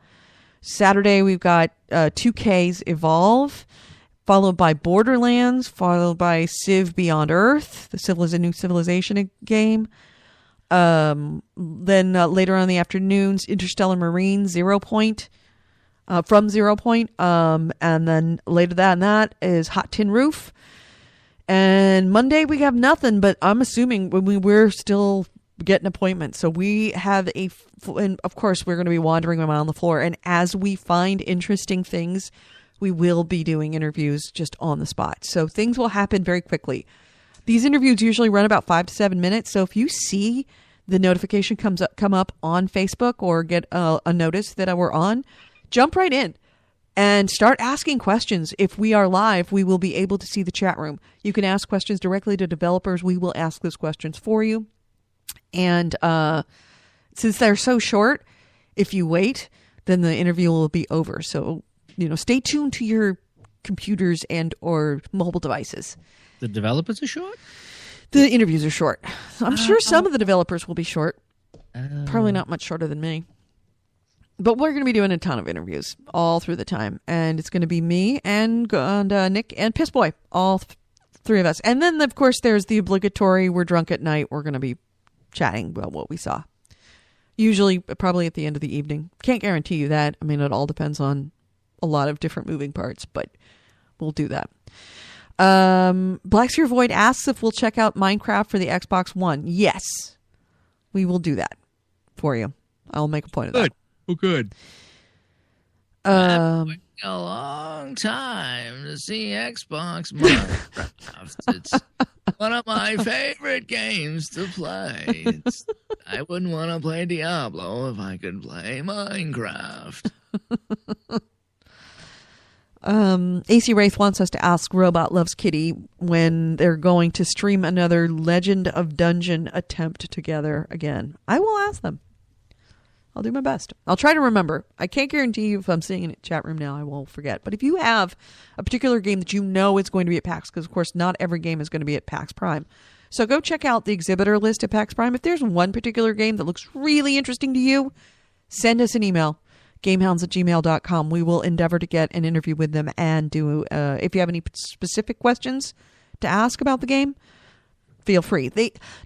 Saturday we've got 2K's Evolve, followed by Borderlands, followed by Civ Beyond Earth, the new Civilization game. Then later on in the afternoons, Interstellar Marine, Zero Point, from Zero Point. And then later than that is Hot Tin Roof. And Monday we have nothing, but I'm assuming we're still getting appointments. So we have and of course we're going to be wandering around the floor. And as we find interesting things, we will be doing interviews just on the spot. So things will happen very quickly. These interviews usually run about 5 to 7 minutes. So if you see the notification come up on Facebook or get a notice that we're on, jump right in and start asking questions. If we are live, we will be able to see the chat room. You can ask questions directly to developers. We will ask those questions for you. And since they're so short, if you wait, then the interview will be over. So, stay tuned to your computers and or mobile devices. The developers are short? The interviews are short. I'm sure some of the developers will be short. Probably not much shorter than me. But we're going to be doing a ton of interviews all through the time. And it's going to be me and Nick and Piss Boy, all three of us. And then, of course, there's the obligatory We're Drunk at Night. We're going to be chatting about what we saw. Usually, probably at the end of the evening. Can't guarantee you that. I mean, it all depends on a lot of different moving parts, but we'll do that. Black Sphere Void asks if we'll check out Minecraft for the Xbox One. Yes, we will do that for you. I'll make a point of that. Oh, good. Um, A long time to see Xbox Minecraft. It's one of my favorite games to play. I wouldn't want to play Diablo if I could play Minecraft. AC Wraith wants us to ask Robot Loves Kitty when they're going to stream another Legend of Dungeon attempt together again. I will ask them. I'll do my best. I'll try to remember. I can't guarantee you if I'm seeing it in the chat room now, I won't forget. But if you have a particular game that you know is going to be at PAX, because of course not every game is going to be at PAX Prime. So go check out the exhibitor list at PAX Prime. If there's one particular game that looks really interesting to you, send us an email, gamehounds@gmail.com. We will endeavor to get an interview with them and do, if you have any specific questions to ask about the game, feel free.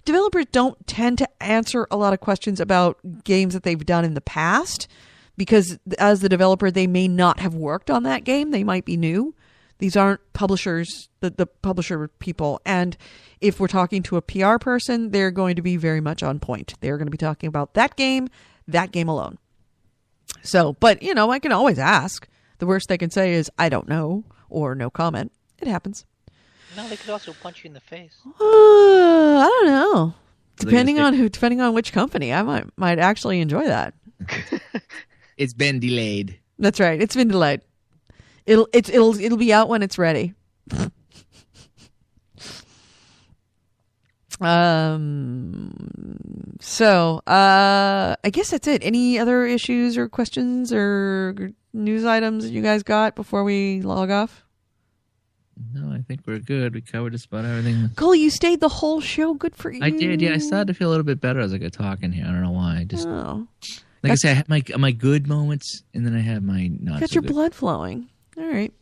Developers don't tend to answer a lot of questions about games that they've done in the past because as the developer, they may not have worked on that game. They might be new. These aren't publishers, the publisher people. And if we're talking to a PR person, they're going to be very much on point. They're going to be talking about that game alone. So, but, I can always ask. The worst they can say is, I don't know, or no comment. It happens. No, they could also punch you in the face. I don't know. Depending on which company, I might actually enjoy that. It's been delayed. That's right. It's been delayed. It'll be out when it's ready. So I guess that's it. Any other issues or questions or news items that you guys got before we log off? No, I think we're good. We covered just about everything. Cole, you stayed the whole show. Good for you. I did, yeah. I started to feel a little bit better as I got talking here. I don't know why. I say, I had my good moments, and then I had my not got so your good. blood flowing. All right.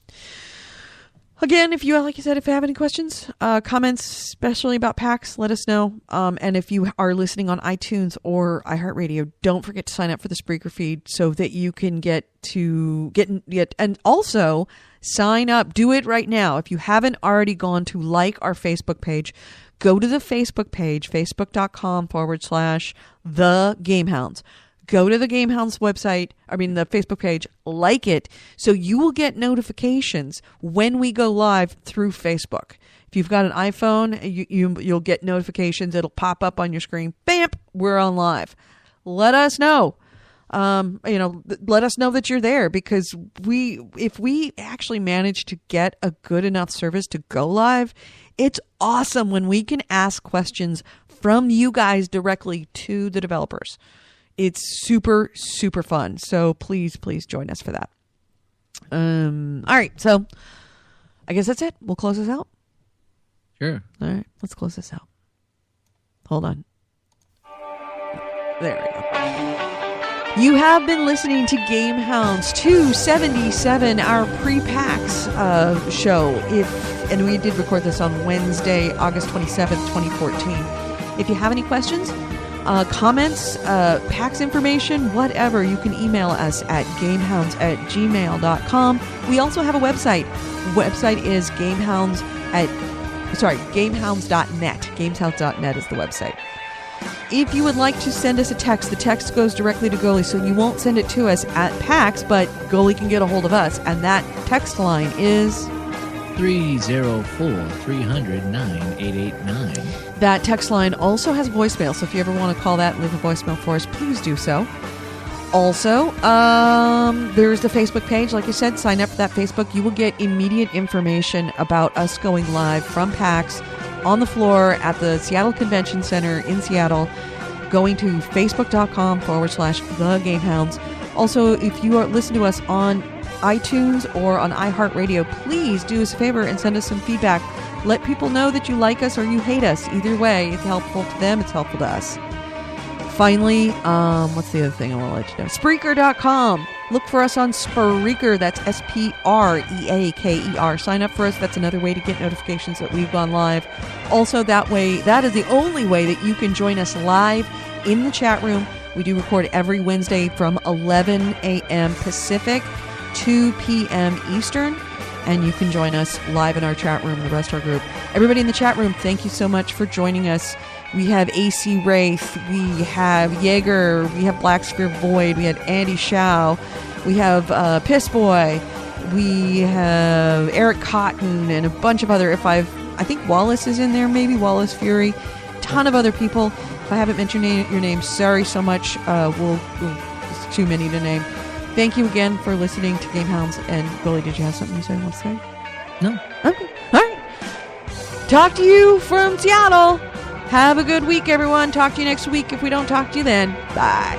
Again, if you have any questions, comments, especially about PAX, let us know. And if you are listening on iTunes or iHeartRadio, don't forget to sign up for the Spreaker feed so that you can get and also sign up. Do it right now. If you haven't already gone to like our Facebook page, go to the Facebook page, facebook.com/the GameHounds. Go to the GameHounds website, the Facebook page, like it, so you will get notifications when we go live through Facebook. If you've got an iPhone, you'll get notifications. It'll pop up on your screen. Bam! We're on live. Let us know. Let us know that you're there because if we actually manage to get a good enough service to go live, it's awesome when we can ask questions from you guys directly to the developers. It's super, super fun. So please join us for that. All right. So I guess that's it. We'll close this out. Sure. All right. Let's close this out. Hold on. There we go. You have been listening to GameHounds 277, our pre-PAX show. And we did record this on Wednesday, August 27th, 2014. If you have any questions, comments, PAX information, whatever, you can email us at gamehounds@gmail.com. We also have a website. Website is gamehounds.net. Gamehounds.net is the website. If you would like to send us a text, the text goes directly to Goalie, so you won't send it to us at PAX, but Goalie can get a hold of us, and that text line is 304-300-9889. That text line also has voicemail, so if you ever want to call that and leave a voicemail for us, please do so. Also, there's the Facebook page. Like I said, sign up for that Facebook. You will get immediate information about us going live from PAX on the floor at the Seattle Convention Center in Seattle, going to facebook.com/the GameHounds. Also, if you are listening to us on iTunes or on iHeartRadio, please do us a favor and send us some feedback. Let people know that you like us or you hate us. Either way, it's helpful to them, it's helpful to us. Finally, what's the other thing I want to let you know? Spreaker.com. Look for us on Spreaker. That's Spreaker. Sign up for us. That's another way to get notifications that we've gone live. Also, that is the only way that you can join us live in the chat room. We do record every Wednesday from 11 a.m. Pacific, 2 p.m. Eastern. And you can join us live in our chat room, the rest of our group. Everybody in the chat room, thank you so much for joining us. We have AC Wraith, we have Jaeger, we have Black Sphere Void, we had Andy Shao, we have Piss Boy, we have Eric Cotton, and a bunch of other, I think Wallace is in there, maybe, Wallace Fury, ton of other people. If I haven't mentioned your name, sorry so much. It's too many to name. Thank you again for listening to GameHounds. And Billy, did you have something you want to say? No. Okay. All right. Talk to you from Seattle. Have a good week, everyone. Talk to you next week if we don't talk to you then. Bye.